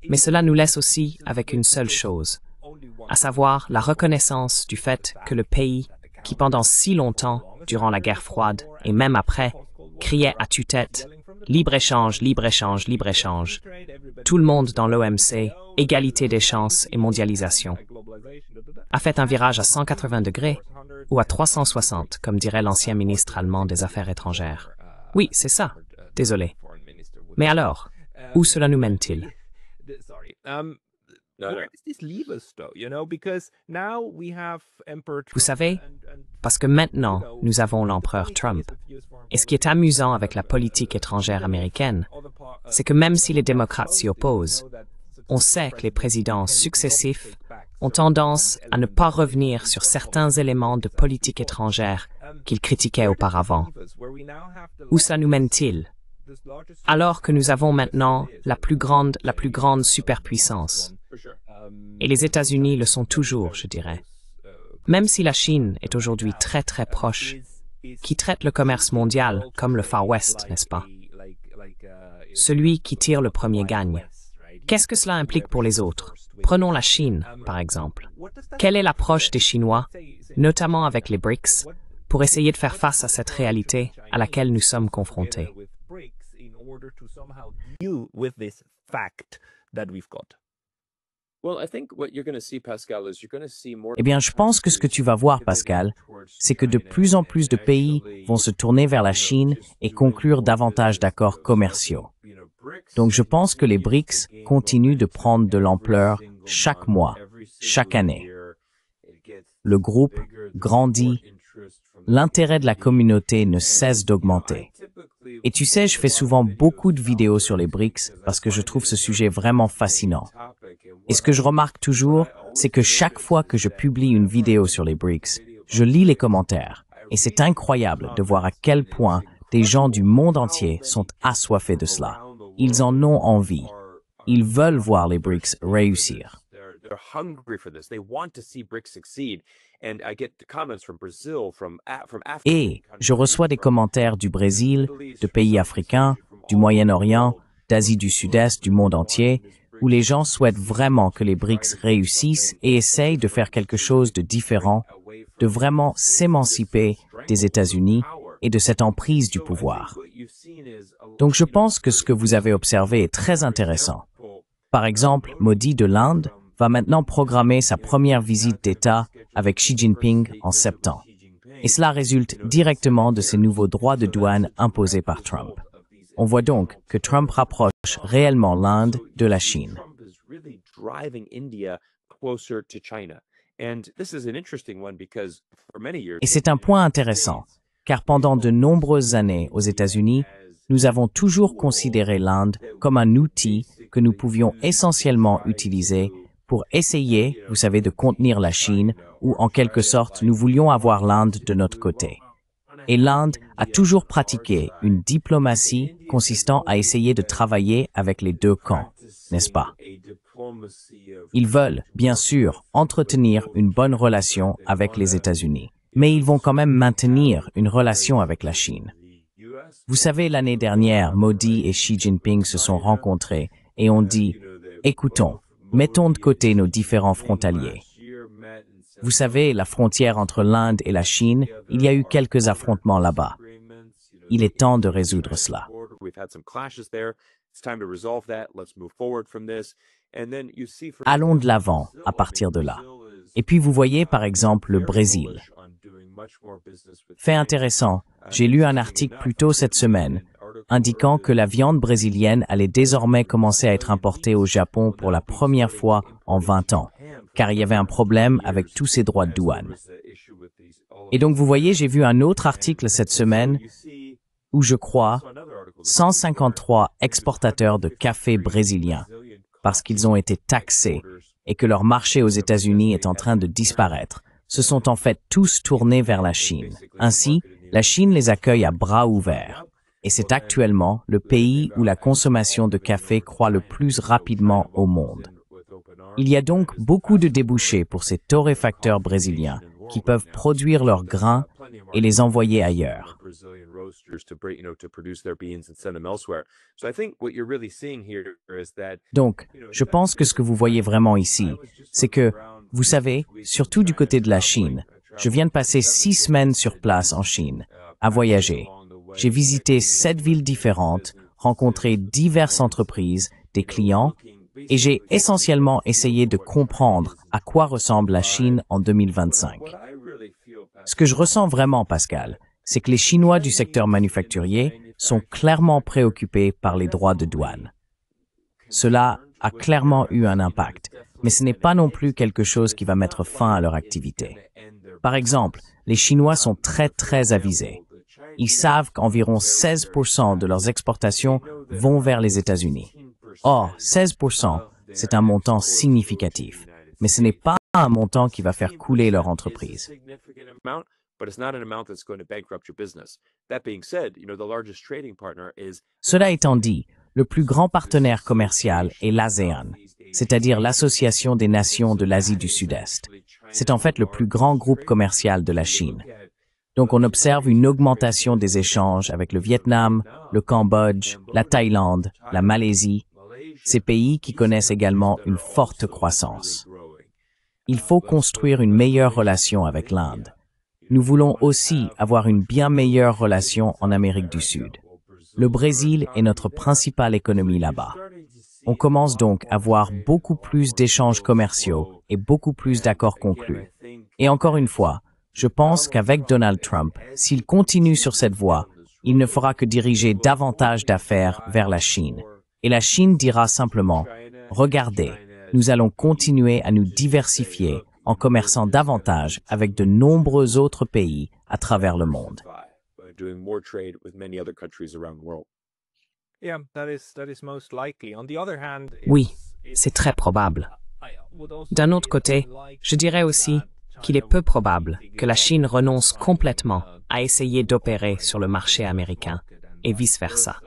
Mais cela nous laisse aussi avec une seule chose, à savoir la reconnaissance du fait que le pays, qui pendant si longtemps, durant la guerre froide et même après, criait à tue-tête « libre-échange, libre-échange, libre-échange », tout le monde dans l'OMC, égalité des chances et mondialisation, a fait un virage à 180 degrés ou à 360, comme dirait l'ancien ministre allemand des Affaires étrangères. Oui, c'est ça. Désolé. Mais alors, où cela nous mène-t-il? Vous savez, parce que maintenant, nous avons l'empereur Trump. Et ce qui est amusant avec la politique étrangère américaine, c'est que même si les démocrates s'y opposent, on sait que les présidents successifs ont tendance à ne pas revenir sur certains éléments de politique étrangère qu'ils critiquaient auparavant. Où cela nous mène-t-il? Alors que nous avons maintenant la plus grande superpuissance. Et les États-Unis le sont toujours, je dirais. Même si la Chine est aujourd'hui très très proche, qui traite le commerce mondial comme le Far West, n'est-ce pas? Celui qui tire le premier gagne. Qu'est-ce que cela implique pour les autres? Prenons la Chine, par exemple. Quelle est l'approche des Chinois, notamment avec les BRICS, pour essayer de faire face à cette réalité à laquelle nous sommes confrontés? Eh bien, je pense que ce que tu vas voir, Pascal, c'est que de plus en plus de pays vont se tourner vers la Chine et conclure davantage d'accords commerciaux. Donc, je pense que les BRICS continuent de prendre de l'ampleur chaque mois, chaque année. Le groupe grandit, l'intérêt de la communauté ne cesse d'augmenter. Et tu sais, je fais souvent beaucoup de vidéos sur les BRICS parce que je trouve ce sujet vraiment fascinant. Et ce que je remarque toujours, c'est que chaque fois que je publie une vidéo sur les BRICS, je lis les commentaires. Et c'est incroyable de voir à quel point des gens du monde entier sont assoiffés de cela. Ils en ont envie. Ils veulent voir les BRICS réussir. Et je reçois des commentaires du Brésil, de pays africains, du Moyen-Orient, d'Asie du Sud-Est, du monde entier, où les gens souhaitent vraiment que les BRICS réussissent et essayent de faire quelque chose de différent, de vraiment s'émanciper des États-Unis et de cette emprise du pouvoir. Donc je pense que ce que vous avez observé est très intéressant. Par exemple, Modi de l'Inde va maintenant programmer sa première visite d'État avec Xi Jinping en septembre. Et cela résulte directement de ces nouveaux droits de douane imposés par Trump. On voit donc que Trump rapproche réellement l'Inde de la Chine. Et c'est un point intéressant, car pendant de nombreuses années aux États-Unis, nous avons toujours considéré l'Inde comme un outil que nous pouvions essentiellement utiliser pour essayer, vous savez, de contenir la Chine, ou en quelque sorte, nous voulions avoir l'Inde de notre côté. Et l'Inde a toujours pratiqué une diplomatie consistant à essayer de travailler avec les deux camps, n'est-ce pas? Ils veulent, bien sûr, entretenir une bonne relation avec les États-Unis, mais ils vont quand même maintenir une relation avec la Chine. Vous savez, l'année dernière, Modi et Xi Jinping se sont rencontrés et ont dit « Écoutons, mettons de côté nos différents frontaliers. » Vous savez, la frontière entre l'Inde et la Chine, il y a eu quelques affrontements là-bas. Il est temps de résoudre cela. Allons de l'avant à partir de là. Et puis vous voyez par exemple le Brésil. Fait intéressant, j'ai lu un article plus tôt cette semaine indiquant que la viande brésilienne allait désormais commencer à être importée au Japon pour la première fois en 20 ans, car il y avait un problème avec tous ces droits de douane. Et donc vous voyez, j'ai vu un autre article cette semaine où je crois 153 exportateurs de café brésiliens, parce qu'ils ont été taxés et que leur marché aux États-Unis est en train de disparaître, se sont en fait tous tournés vers la Chine. Ainsi, la Chine les accueille à bras ouverts. Et c'est actuellement le pays où la consommation de café croît le plus rapidement au monde. Il y a donc beaucoup de débouchés pour ces torréfacteurs brésiliens qui peuvent produire leurs grains et les envoyer ailleurs. Donc, je pense que ce que vous voyez vraiment ici, c'est que, vous savez, surtout du côté de la Chine, je viens de passer 6 semaines sur place en Chine, à voyager. J'ai visité 7 villes différentes, rencontré diverses entreprises, des clients, et j'ai essentiellement essayé de comprendre à quoi ressemble la Chine en 2025. Ce que je ressens vraiment, Pascal, c'est que les Chinois du secteur manufacturier sont clairement préoccupés par les droits de douane. Cela a clairement eu un impact, mais ce n'est pas non plus quelque chose qui va mettre fin à leur activité. Par exemple, les Chinois sont très avisés. Ils savent qu'environ 16% de leurs exportations vont vers les États-Unis. Or, 16%, c'est un montant significatif, mais ce n'est pas un montant qui va faire couler leur entreprise. Cela étant dit, le plus grand partenaire commercial est l'ASEAN, c'est-à-dire l'Association des Nations de l'Asie du Sud-Est. C'est en fait le plus grand groupe commercial de la Chine. Donc on observe une augmentation des échanges avec le Vietnam, le Cambodge, la Thaïlande, la Malaisie, ces pays qui connaissent également une forte croissance. Il faut construire une meilleure relation avec l'Inde. Nous voulons aussi avoir une bien meilleure relation en Amérique du Sud. Le Brésil est notre principale économie là-bas. On commence donc à voir beaucoup plus d'échanges commerciaux et beaucoup plus d'accords conclus. Et encore une fois, je pense qu'avec Donald Trump, s'il continue sur cette voie, il ne fera que diriger davantage d'affaires vers la Chine. Et la Chine dira simplement, « Regardez, nous allons continuer à nous diversifier en commerçant davantage avec de nombreux autres pays à travers le monde. » Oui, c'est très probable. D'un autre côté, je dirais aussi qu'il est peu probable que la Chine renonce complètement à essayer d'opérer sur le marché américain et vice-versa.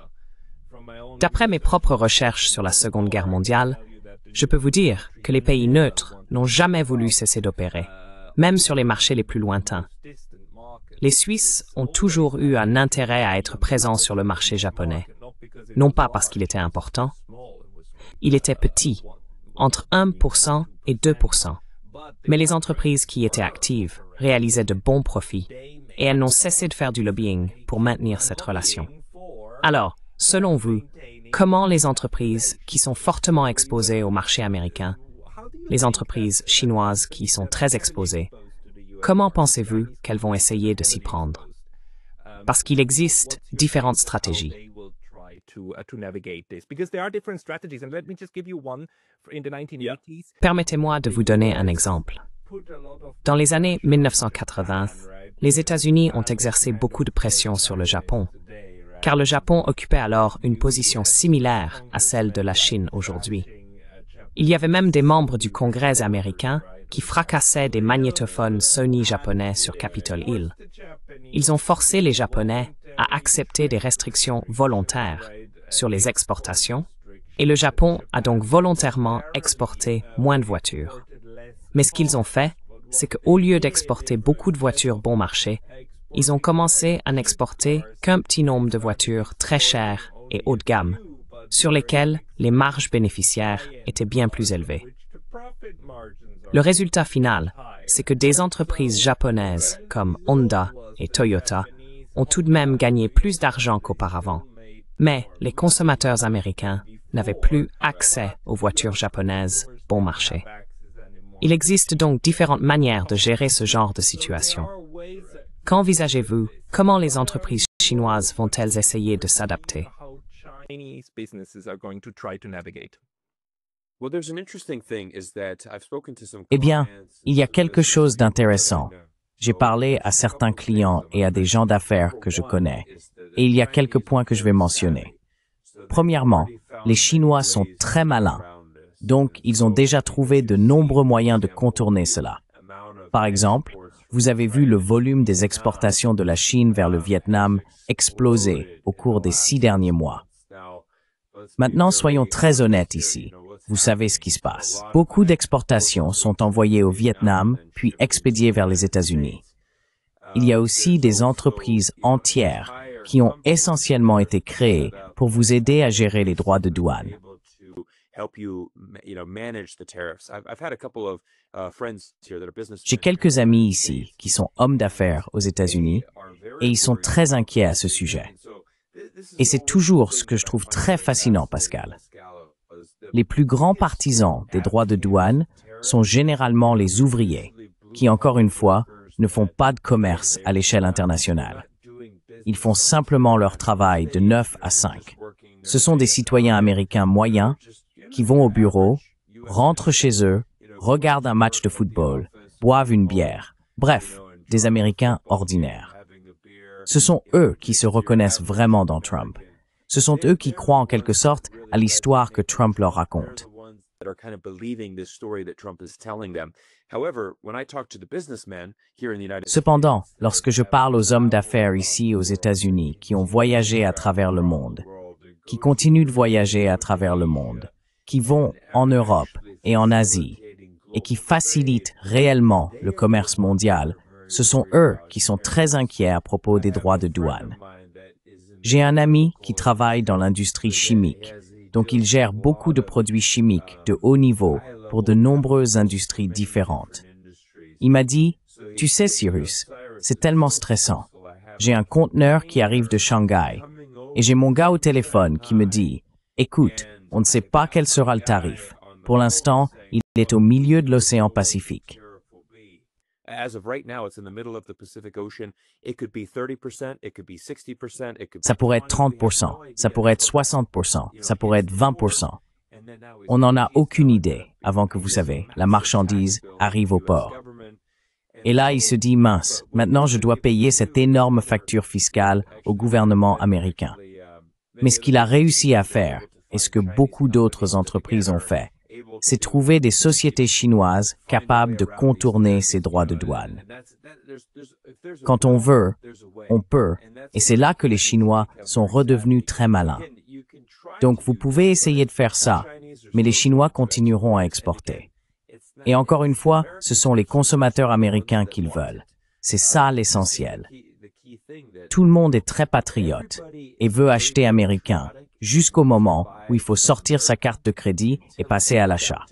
D'après mes propres recherches sur la Seconde Guerre mondiale, je peux vous dire que les pays neutres n'ont jamais voulu cesser d'opérer, même sur les marchés les plus lointains. Les Suisses ont toujours eu un intérêt à être présents sur le marché japonais, non pas parce qu'il était important. Il était petit, entre 1% et 2%. Mais les entreprises qui étaient actives réalisaient de bons profits et elles n'ont cessé de faire du lobbying pour maintenir cette relation. Alors, selon vous, comment les entreprises qui sont fortement exposées au marché américain, les entreprises chinoises qui sont très exposées, comment pensez-vous qu'elles vont essayer de s'y prendre? Parce qu'il existe différentes stratégies. Permettez-moi de vous donner un exemple. Dans les années 1980, les États-Unis ont exercé beaucoup de pression sur le Japon, car le Japon occupait alors une position similaire à celle de la Chine aujourd'hui. Il y avait même des membres du Congrès américain qui fracassaient des magnétophones Sony japonais sur Capitol Hill. Ils ont forcé les Japonais à accepter des restrictions volontaires sur les exportations, et le Japon a donc volontairement exporté moins de voitures. Mais ce qu'ils ont fait, c'est qu'au lieu d'exporter beaucoup de voitures bon marché, ils ont commencé à n'exporter qu'un petit nombre de voitures très chères et haut de gamme, sur lesquelles les marges bénéficiaires étaient bien plus élevées. Le résultat final, c'est que des entreprises japonaises comme Honda et Toyota ont tout de même gagné plus d'argent qu'auparavant, mais les consommateurs américains n'avaient plus accès aux voitures japonaises bon marché. Il existe donc différentes manières de gérer ce genre de situation. Qu'envisagez-vous? Comment les entreprises chinoises vont-elles essayer de s'adapter? Eh bien, il y a quelque chose d'intéressant. J'ai parlé à certains clients et à des gens d'affaires que je connais, et il y a quelques points que je vais mentionner. Premièrement, les Chinois sont très malins, donc ils ont déjà trouvé de nombreux moyens de contourner cela. Par exemple, vous avez vu le volume des exportations de la Chine vers le Vietnam exploser au cours des 6 derniers mois. Maintenant, soyons très honnêtes ici. Vous savez ce qui se passe. Beaucoup d'exportations sont envoyées au Vietnam, puis expédiées vers les États-Unis. Il y a aussi des entreprises entières qui ont essentiellement été créées pour vous aider à gérer les droits de douane. J'ai quelques amis ici qui sont hommes d'affaires aux États-Unis et ils sont très inquiets à ce sujet. Et c'est toujours ce que je trouve très fascinant, Pascal. Les plus grands partisans des droits de douane sont généralement les ouvriers, qui, encore une fois, ne font pas de commerce à l'échelle internationale. Ils font simplement leur travail de 9 à 5. Ce sont des citoyens américains moyens qui vont au bureau, rentrent chez eux, regardent un match de football, boivent une bière. Bref, des Américains ordinaires. Ce sont eux qui se reconnaissent vraiment dans Trump. Ce sont eux qui croient en quelque sorte à l'histoire que Trump leur raconte. Cependant, lorsque je parle aux hommes d'affaires ici aux États-Unis qui ont voyagé à travers le monde, qui continuent de voyager à travers le monde, qui vont en Europe et en Asie, et qui facilitent réellement le commerce mondial, ce sont eux qui sont très inquiets à propos des droits de douane. J'ai un ami qui travaille dans l'industrie chimique, donc il gère beaucoup de produits chimiques de haut niveau pour de nombreuses industries différentes. Il m'a dit, « Tu sais Cyrus, c'est tellement stressant. J'ai un conteneur qui arrive de Shanghai et j'ai mon gars au téléphone qui me dit, « Écoute, on ne sait pas quel sera le tarif. Pour l'instant, il est au milieu de l'océan Pacifique. » Ça pourrait être 30%, ça pourrait être 60%, ça pourrait être 20%. On n'en a aucune idée avant que, vous savez, la marchandise arrive au port. Et là, il se dit, mince, maintenant je dois payer cette énorme facture fiscale au gouvernement américain. Mais ce qu'il a réussi à faire, et ce que beaucoup d'autres entreprises ont fait, c'est trouver des sociétés chinoises capables de contourner ces droits de douane. Quand on veut, on peut, et c'est là que les Chinois sont redevenus très malins. Donc vous pouvez essayer de faire ça, mais les Chinois continueront à exporter. Et encore une fois, ce sont les consommateurs américains qu'ils veulent. C'est ça l'essentiel. Tout le monde est très patriote et veut acheter américain, jusqu'au moment où il faut sortir sa carte de crédit et passer à l'achat.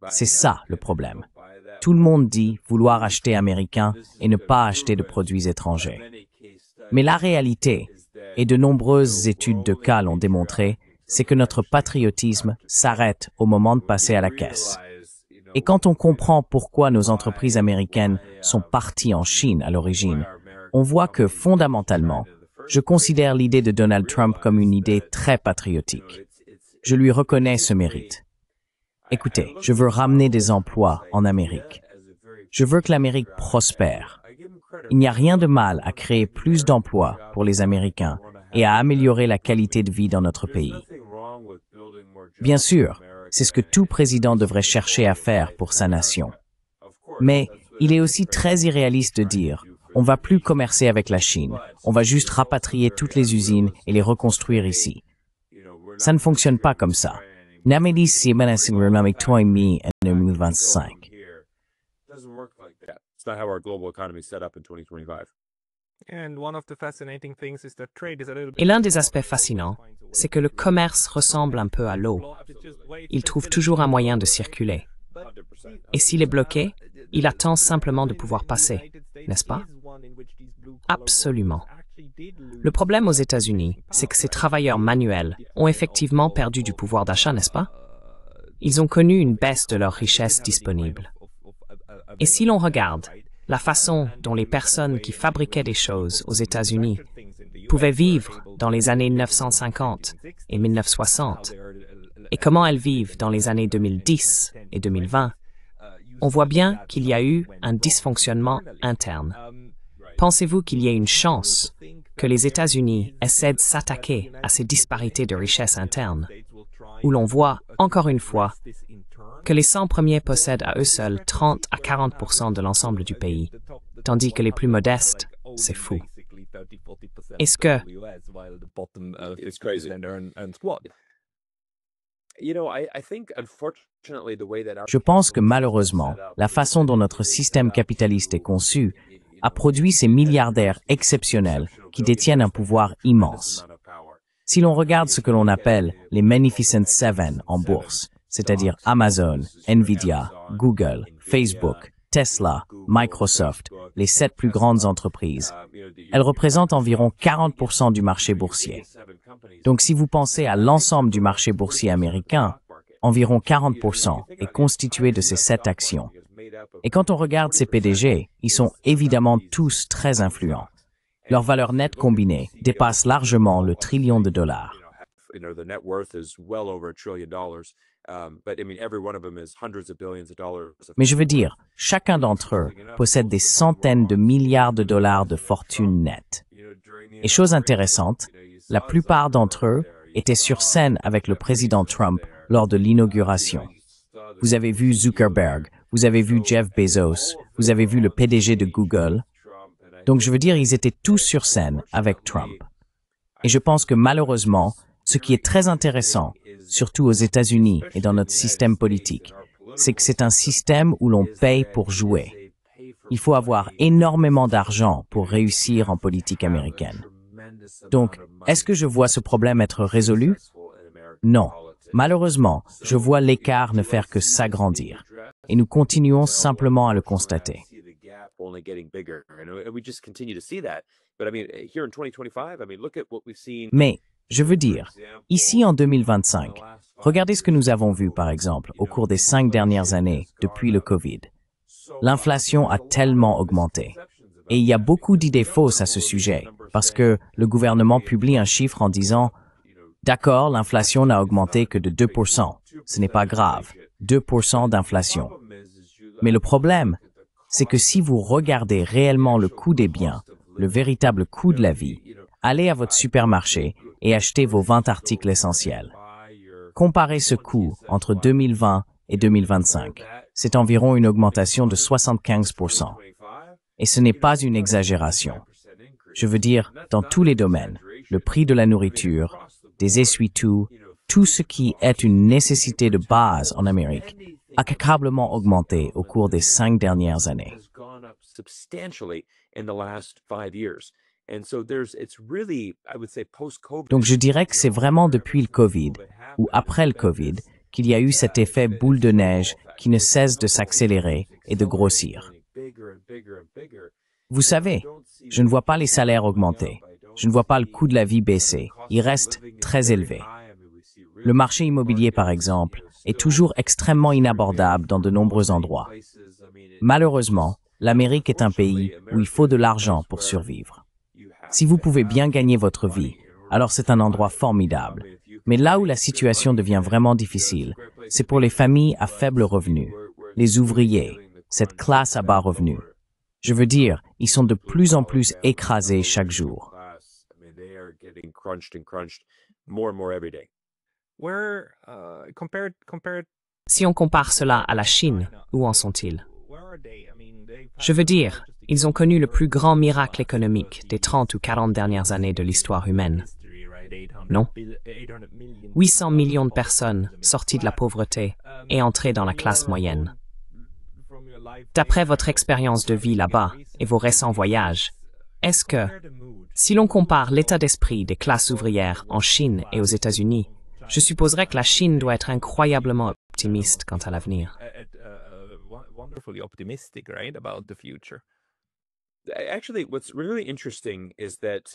C'est ça le problème. Tout le monde dit vouloir acheter américain et ne pas acheter de produits étrangers. Mais la réalité, et de nombreuses études de cas l'ont démontré, c'est que notre patriotisme s'arrête au moment de passer à la caisse. Et quand on comprend pourquoi nos entreprises américaines sont parties en Chine à l'origine, on voit que, fondamentalement, je considère l'idée de Donald Trump comme une idée très patriotique. Je lui reconnais ce mérite. Écoutez, je veux ramener des emplois en Amérique. Je veux que l'Amérique prospère. Il n'y a rien de mal à créer plus d'emplois pour les Américains et à améliorer la qualité de vie dans notre pays. Bien sûr, c'est ce que tout président devrait chercher à faire pour sa nation. Mais il est aussi très irréaliste de dire « on ne va plus commercer avec la Chine, on va juste rapatrier toutes les usines et les reconstruire ici ». Ça ne fonctionne pas comme ça. N'amélie si menacing renamic toi mi en 2025. Et l'un des aspects fascinants, c'est que le commerce ressemble un peu à l'eau. Il trouve toujours un moyen de circuler. Et s'il est bloqué, il attend simplement de pouvoir passer, n'est-ce pas? Absolument. Le problème aux États-Unis, c'est que ces travailleurs manuels ont effectivement perdu du pouvoir d'achat, n'est-ce pas? Ils ont connu une baisse de leur richesse disponible. Et si l'on regarde la façon dont les personnes qui fabriquaient des choses aux États-Unis pouvaient vivre dans les années 1950 et 1960, et comment elles vivent dans les années 2010 et 2020, on voit bien qu'il y a eu un dysfonctionnement interne. Pensez-vous qu'il y ait une chance que les États-Unis essaient de s'attaquer à ces disparités de richesse interne, où l'on voit, encore une fois, que les 100 premiers possèdent à eux seuls 30 à 40% de l'ensemble du pays, tandis que les plus modestes, c'est fou. Est-ce que Je pense que malheureusement, la façon dont notre système capitaliste est conçu a produit ces milliardaires exceptionnels qui détiennent un pouvoir immense. Si l'on regarde ce que l'on appelle les Magnificent Seven en bourse, c'est-à-dire Amazon, Nvidia, Google, Facebook, Tesla, Microsoft, les 7 plus grandes entreprises, elles représentent environ 40% du marché boursier. Donc si vous pensez à l'ensemble du marché boursier américain, environ 40% est constitué de ces 7 actions. Et quand on regarde ces PDG, ils sont évidemment tous très influents. Leur valeur nette combinée dépasse largement le $1 trillion. Mais je veux dire, chacun d'entre eux possède des centaines de milliards de dollars de fortune nette. Et chose intéressante, la plupart d'entre eux étaient sur scène avec le président Trump lors de l'inauguration. Vous avez vu Zuckerberg, vous avez vu Jeff Bezos, vous avez vu le PDG de Google. Donc je veux dire, ils étaient tous sur scène avec Trump. Et je pense que malheureusement, ce qui est très intéressant, surtout aux États-Unis et dans notre système politique, c'est que c'est un système où l'on paye pour jouer. Il faut avoir énormément d'argent pour réussir en politique américaine. Donc, est-ce que je vois ce problème être résolu? Non. Malheureusement, je vois l'écart ne faire que s'agrandir. Et nous continuons simplement à le constater. Mais, je veux dire, ici en 2025, regardez ce que nous avons vu par exemple au cours des 5 dernières années depuis le Covid. L'inflation a tellement augmenté. Et il y a beaucoup d'idées fausses à ce sujet, parce que le gouvernement publie un chiffre en disant « D'accord, l'inflation n'a augmenté que de 2%. Ce n'est pas grave. 2% d'inflation. » Mais le problème, c'est que si vous regardez réellement le coût des biens, le véritable coût de la vie, allez à votre supermarché et achetez vos 20 articles essentiels. Comparez ce coût entre 2020 et 2025. C'est environ une augmentation de 75%. Et ce n'est pas une exagération. Je veux dire, dans tous les domaines, le prix de la nourriture, des essuie-tout, tout ce qui est une nécessité de base en Amérique, a incroyablement augmenté au cours des 5 dernières années. Donc je dirais que c'est vraiment depuis le Covid, ou après le Covid, qu'il y a eu cet effet boule de neige qui ne cesse de s'accélérer et de grossir. Vous savez, je ne vois pas les salaires augmenter. Je ne vois pas le coût de la vie baisser. Il reste très élevé. Le marché immobilier, par exemple, est toujours extrêmement inabordable dans de nombreux endroits. Malheureusement, l'Amérique est un pays où il faut de l'argent pour survivre. Si vous pouvez bien gagner votre vie, alors c'est un endroit formidable. Mais là où la situation devient vraiment difficile, c'est pour les familles à faible revenu, les ouvriers, cette classe à bas revenus. Je veux dire, ils sont de plus en plus écrasés chaque jour. Si on compare cela à la Chine, où en sont-ils? Je veux dire, ils ont connu le plus grand miracle économique des 30 ou 40 dernières années de l'histoire humaine. Non? 800 millions de personnes sorties de la pauvreté et entrées dans la classe moyenne. D'après votre expérience de vie là-bas et vos récents voyages, est-ce que, si l'on compare l'état d'esprit des classes ouvrières en Chine et aux États-Unis, je supposerais que la Chine doit être incroyablement optimiste quant à l'avenir.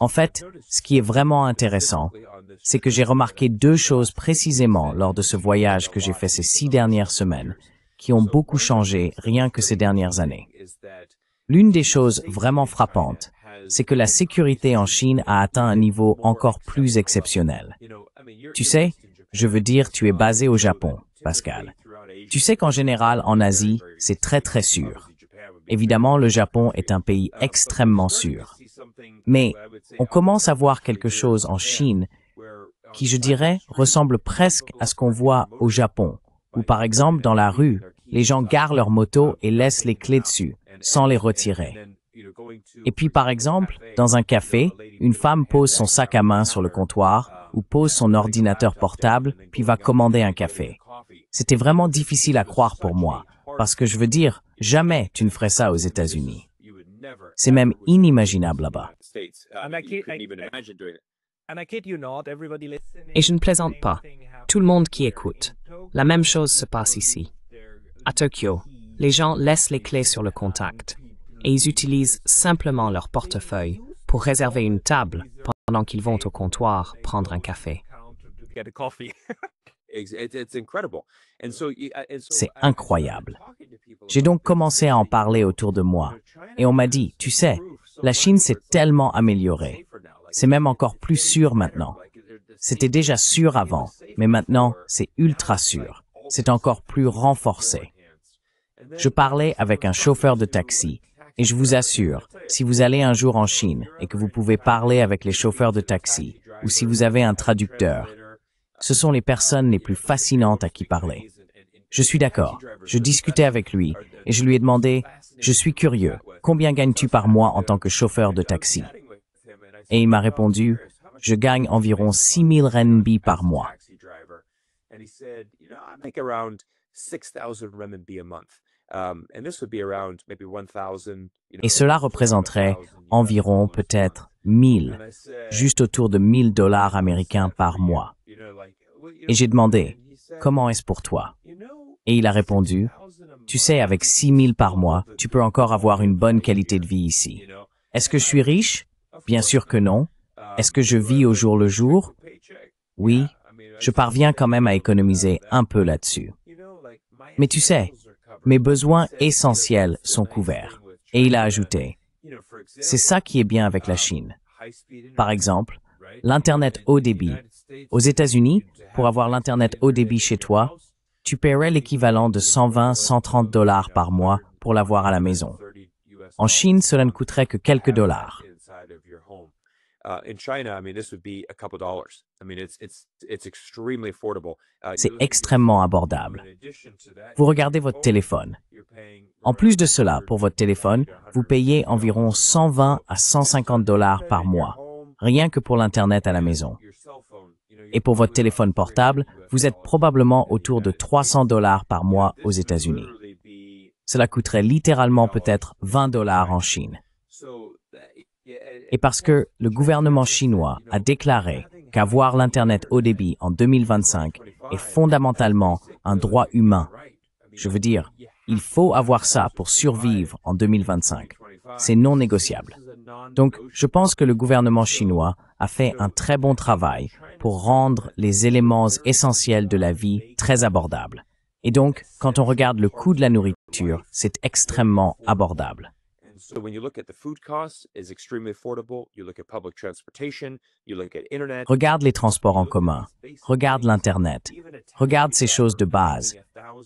En fait, ce qui est vraiment intéressant, c'est que j'ai remarqué 2 choses précisément lors de ce voyage que j'ai fait ces 6 dernières semaines, qui ont beaucoup changé rien que ces dernières années. L'une des choses vraiment frappantes, c'est que la sécurité en Chine a atteint un niveau encore plus exceptionnel. Tu sais, je veux dire, tu es basé au Japon, Pascal. Tu sais qu'en général, en Asie, c'est très sûr. Évidemment, le Japon est un pays extrêmement sûr. Mais on commence à voir quelque chose en Chine qui, je dirais, ressemble presque à ce qu'on voit au Japon, où par exemple, dans la rue, les gens garent leur moto et laissent les clés dessus, sans les retirer. Et puis par exemple, dans un café, une femme pose son sac à main sur le comptoir ou pose son ordinateur portable, puis va commander un café. C'était vraiment difficile à croire pour moi, parce que je veux dire, jamais tu ne ferais ça aux États-Unis. C'est même inimaginable là-bas. Et je ne plaisante pas. Tout le monde qui écoute. La même chose se passe ici. À Tokyo, les gens laissent les clés sur le contact et ils utilisent simplement leur portefeuille pour réserver une table pendant qu'ils vont au comptoir prendre un café. C'est incroyable. J'ai donc commencé à en parler autour de moi et on m'a dit, tu sais, la Chine s'est tellement améliorée. C'est même encore plus sûr maintenant. C'était déjà sûr avant, mais maintenant, c'est ultra sûr. C'est encore plus renforcé. Je parlais avec un chauffeur de taxi et je vous assure, si vous allez un jour en Chine et que vous pouvez parler avec les chauffeurs de taxi ou si vous avez un traducteur, ce sont les personnes les plus fascinantes à qui parler. Je suis d'accord. Je discutais avec lui et je lui ai demandé, je suis curieux, combien gagnes-tu par mois en tant que chauffeur de taxi? Et il m'a répondu, je gagne environ 6 000 renminbi par mois. Et cela représenterait environ peut-être 1000, juste autour de 1000 dollars américains par mois. Et j'ai demandé, comment est-ce pour toi? Et il a répondu, tu sais, avec 6 000 par mois, tu peux encore avoir une bonne qualité de vie ici. Est-ce que je suis riche? Bien sûr que non. Est-ce que je vis au jour le jour? Oui, je parviens quand même à économiser un peu là-dessus. Mais tu sais, mes besoins essentiels sont couverts. Et il a ajouté, c'est ça qui est bien avec la Chine. Par exemple, l'Internet haut débit. Aux États-Unis, pour avoir l'Internet haut débit chez toi, tu paierais l'équivalent de 120-130 dollars par mois pour l'avoir à la maison. En Chine, cela ne coûterait que quelques dollars. C'est extrêmement abordable. Vous regardez votre téléphone. En plus de cela, pour votre téléphone, vous payez environ 120 à 150 dollars par mois, rien que pour l'Internet à la maison. Et pour votre téléphone portable, vous êtes probablement autour de 300 dollars par mois aux États-Unis. Cela coûterait littéralement peut-être 20 dollars en Chine. Et parce que le gouvernement chinois a déclaré qu'avoir l'Internet haut débit en 2025 est fondamentalement un droit humain. Je veux dire, il faut avoir ça pour survivre en 2025. C'est non négociable. Donc, je pense que le gouvernement chinois a fait un très bon travail pour rendre les éléments essentiels de la vie très abordables. Et donc, quand on regarde le coût de la nourriture, c'est extrêmement abordable. Regarde les transports en commun, regarde l'Internet, regarde ces choses de base.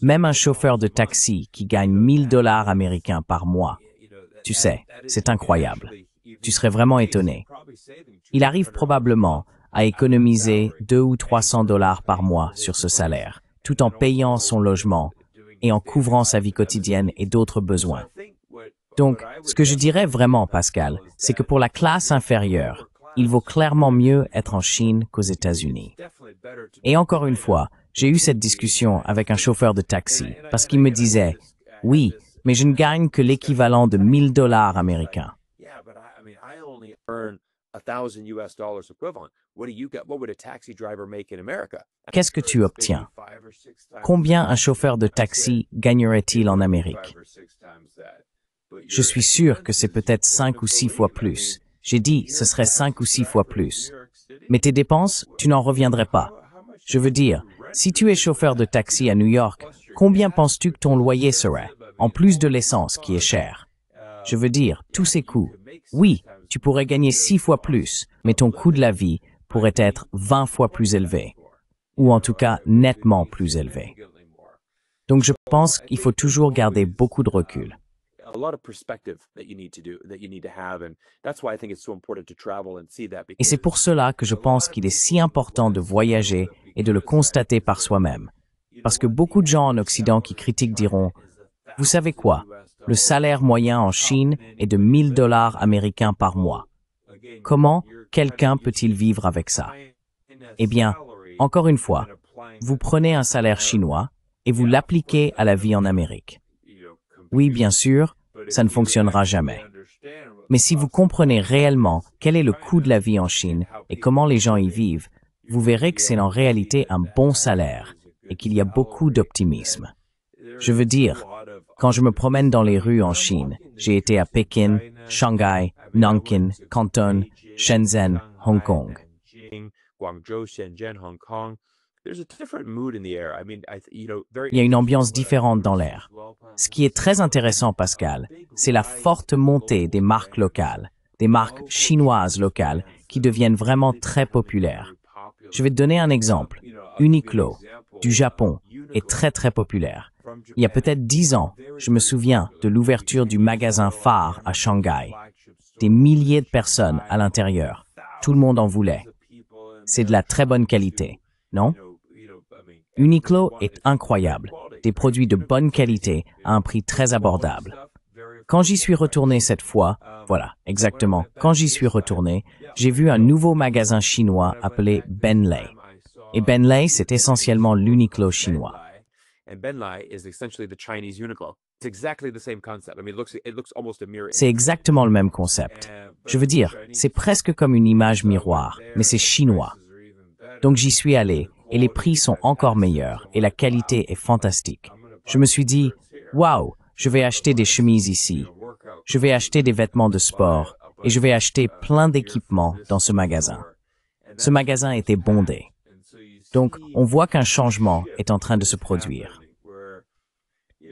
Même un chauffeur de taxi qui gagne 1000 dollars américains par mois. Tu sais, c'est incroyable. Tu serais vraiment étonné. Il arrive probablement à économiser 200 ou 300 dollars par mois sur ce salaire, tout en payant son logement et en couvrant sa vie quotidienne et d'autres besoins. Donc, ce que je dirais vraiment, Pascal, c'est que pour la classe inférieure, il vaut clairement mieux être en Chine qu'aux États-Unis. Et encore une fois, j'ai eu cette discussion avec un chauffeur de taxi parce qu'il me disait, oui, mais je ne gagne que l'équivalent de 1000 dollars américains. Qu'est-ce que tu obtiens? Combien un chauffeur de taxi gagnerait-il en Amérique? Je suis sûr que c'est peut-être 5 ou 6 fois plus. J'ai dit, ce serait 5 ou 6 fois plus. Mais tes dépenses, tu n'en reviendrais pas. Je veux dire, si tu es chauffeur de taxi à New York, Combien penses-tu que ton loyer serait, en plus de l'essence qui est chère? Je veux dire, tous ces coûts. Oui, tu pourrais gagner 6 fois plus, mais ton coût de la vie pourrait être 20 fois plus élevé, ou en tout cas nettement plus élevé. Donc je pense qu'il faut toujours garder beaucoup de recul. Et c'est pour cela que je pense qu'il est si important de voyager et de le constater par soi-même. Parce que beaucoup de gens en Occident qui critiquent diront « Vous savez quoi? Le salaire moyen en Chine est de 1 000 $ américains par mois. Comment quelqu'un peut-il vivre avec ça? » Eh bien, encore une fois, vous prenez un salaire chinois et vous l'appliquez à la vie en Amérique. Oui, bien sûr, ça ne fonctionnera jamais. Mais si vous comprenez réellement quel est le coût de la vie en Chine et comment les gens y vivent, vous verrez que c'est en réalité un bon salaire et qu'il y a beaucoup d'optimisme. Je veux dire, quand je me promène dans les rues en Chine, j'ai été à Pékin, Shanghai, Nankin, Canton, Shenzhen, Hong Kong. Il y a une ambiance différente dans l'air. Ce qui est très intéressant, Pascal, c'est la forte montée des marques locales, des marques chinoises locales qui deviennent vraiment très populaires. Je vais te donner un exemple. Uniqlo, du Japon, est très très populaire. Il y a peut-être 10 ans, je me souviens de l'ouverture du magasin phare à Shanghai. Des milliers de personnes à l'intérieur. Tout le monde en voulait. C'est de la très bonne qualité, non? Uniqlo est incroyable. Des produits de bonne qualité à un prix très abordable. Quand j'y suis retourné cette fois, voilà, exactement, quand j'y suis retourné, j'ai vu un nouveau magasin chinois appelé Benlei. Et Benlei, c'est essentiellement l'Uniqlo chinois. C'est exactement le même concept. Je veux dire, c'est presque comme une image miroir, mais c'est chinois. Donc j'y suis allé, et les prix sont encore meilleurs, et la qualité est fantastique. Je me suis dit, waouh, je vais acheter des chemises ici, je vais acheter des vêtements de sport, et je vais acheter plein d'équipements dans ce magasin. Ce magasin était bondé. Donc, on voit qu'un changement est en train de se produire.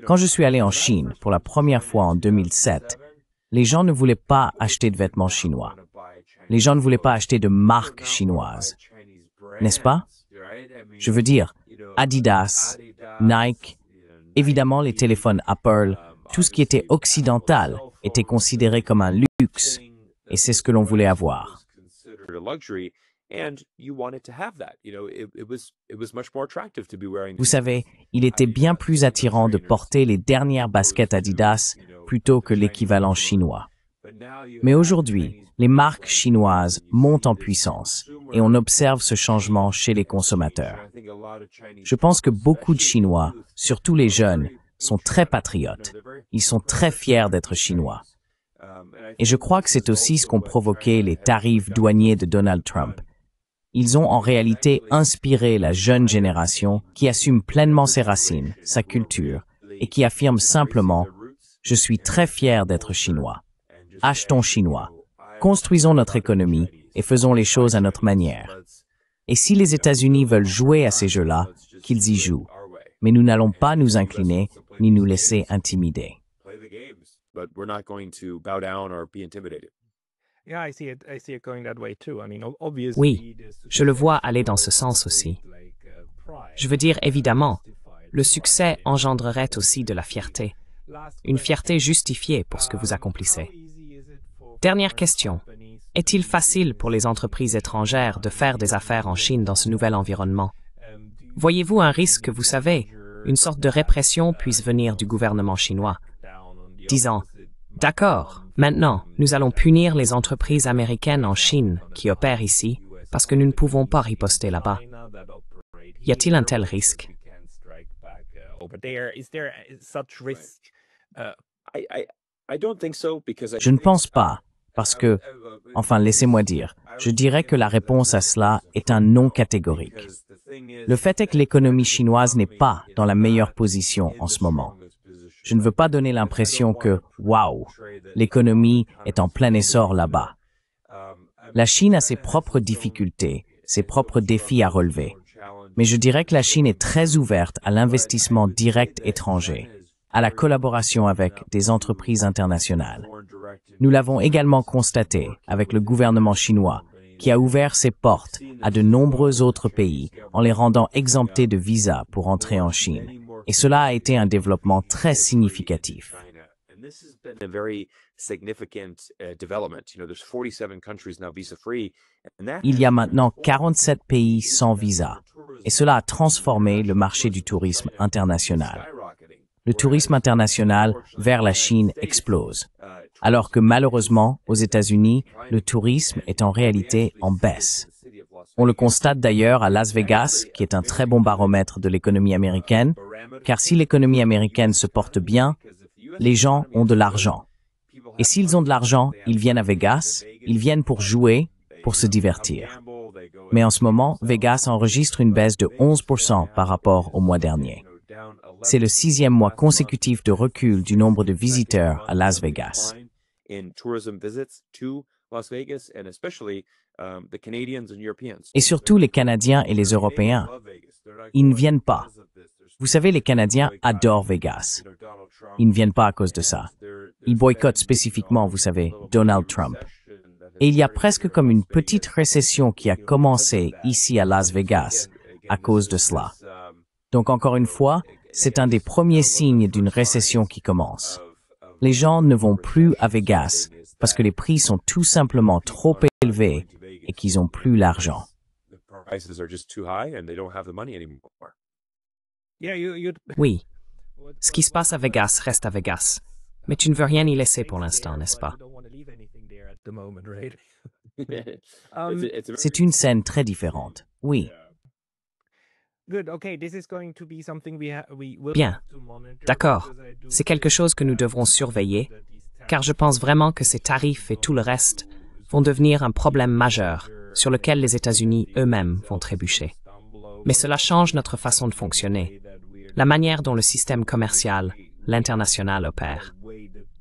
Quand je suis allé en Chine pour la première fois en 2007, les gens ne voulaient pas acheter de vêtements chinois. Les gens ne voulaient pas acheter de marques chinoises. N'est-ce pas? Je veux dire, Adidas, Nike, évidemment les téléphones Apple, tout ce qui était occidental était considéré comme un luxe, et c'est ce que l'on voulait avoir. Vous savez, il était bien plus attirant de porter les dernières baskets Adidas plutôt que l'équivalent chinois. Mais aujourd'hui, les marques chinoises montent en puissance et on observe ce changement chez les consommateurs. Je pense que beaucoup de Chinois, surtout les jeunes, sont très patriotes. Ils sont très fiers d'être Chinois. Et je crois que c'est aussi ce qu'ont provoqué les tarifs douaniers de Donald Trump. Ils ont en réalité inspiré la jeune génération qui assume pleinement ses racines, sa culture, et qui affirme simplement « Je suis très fier d'être Chinois. Achetons chinois. Construisons notre économie et faisons les choses à notre manière. » Et si les États-Unis veulent jouer à ces jeux-là, qu'ils y jouent. Mais nous n'allons pas nous incliner ni nous laisser intimider. Oui, je le vois aller dans ce sens aussi. Je veux dire, évidemment, le succès engendrerait aussi de la fierté. Une fierté justifiée pour ce que vous accomplissez. Dernière question. Est-il facile pour les entreprises étrangères de faire des affaires en Chine dans ce nouvel environnement? Voyez-vous un risque que vous savez, une sorte de répression puisse venir du gouvernement chinois, disant « D'accord, maintenant, nous allons punir les entreprises américaines en Chine qui opèrent ici parce que nous ne pouvons pas riposter là-bas. » Y a-t-il un tel risque? Je ne pense pas, parce que, enfin, laissez-moi dire, je dirais que la réponse à cela est un non catégorique. Le fait est que l'économie chinoise n'est pas dans la meilleure position en ce moment. Je ne veux pas donner l'impression que, waouh, l'économie est en plein essor là-bas. La Chine a ses propres difficultés, ses propres défis à relever. Mais je dirais que la Chine est très ouverte à l'investissement direct étranger, à la collaboration avec des entreprises internationales. Nous l'avons également constaté avec le gouvernement chinois, qui a ouvert ses portes à de nombreux autres pays en les rendant exemptés de visa pour entrer en Chine. Et cela a été un développement très significatif. Il y a maintenant 47 pays sans visa, et cela a transformé le marché du tourisme international. Le tourisme international vers la Chine explose, alors que malheureusement, aux États-Unis, le tourisme est en réalité en baisse. On le constate d'ailleurs à Las Vegas, qui est un très bon baromètre de l'économie américaine, car si l'économie américaine se porte bien, les gens ont de l'argent. Et s'ils ont de l'argent, ils viennent à Vegas, ils viennent pour jouer, pour se divertir. Mais en ce moment, Vegas enregistre une baisse de 11% par rapport au mois dernier. C'est le 6e mois consécutif de recul du nombre de visiteurs à Las Vegas. Et surtout les Canadiens et les Européens. Ils ne viennent pas. Vous savez, les Canadiens adorent Vegas. Ils ne viennent pas à cause de ça. Ils boycottent spécifiquement, vous savez, Donald Trump. Et il y a presque comme une petite récession qui a commencé ici à Las Vegas à cause de cela. Donc encore une fois, c'est un des premiers signes d'une récession qui commence. Les gens ne vont plus à Vegas parce que les prix sont tout simplement trop élevés et qu'ils n'ont plus l'argent. Oui, ce qui se passe à Vegas reste à Vegas. Mais tu ne veux rien y laisser pour l'instant, n'est-ce pas? C'est une scène très différente, oui. Bien, d'accord. C'est quelque chose que nous devrons surveiller, car je pense vraiment que ces tarifs et tout le reste vont devenir un problème majeur sur lequel les États-Unis eux-mêmes vont trébucher. Mais cela change notre façon de fonctionner, la manière dont le système commercial, l'international opère.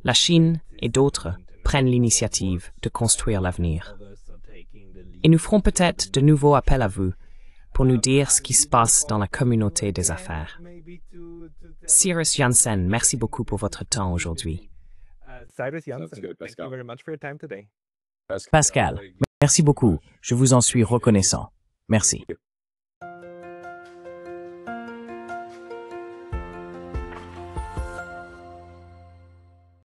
La Chine et d'autres prennent l'initiative de construire l'avenir. Et nous ferons peut-être de nouveaux appels à vous pour nous dire ce qui se passe dans la communauté des affaires. Cyrus Janssen, merci beaucoup pour votre temps aujourd'hui. Pascal, merci beaucoup. Je vous en suis reconnaissant. Merci.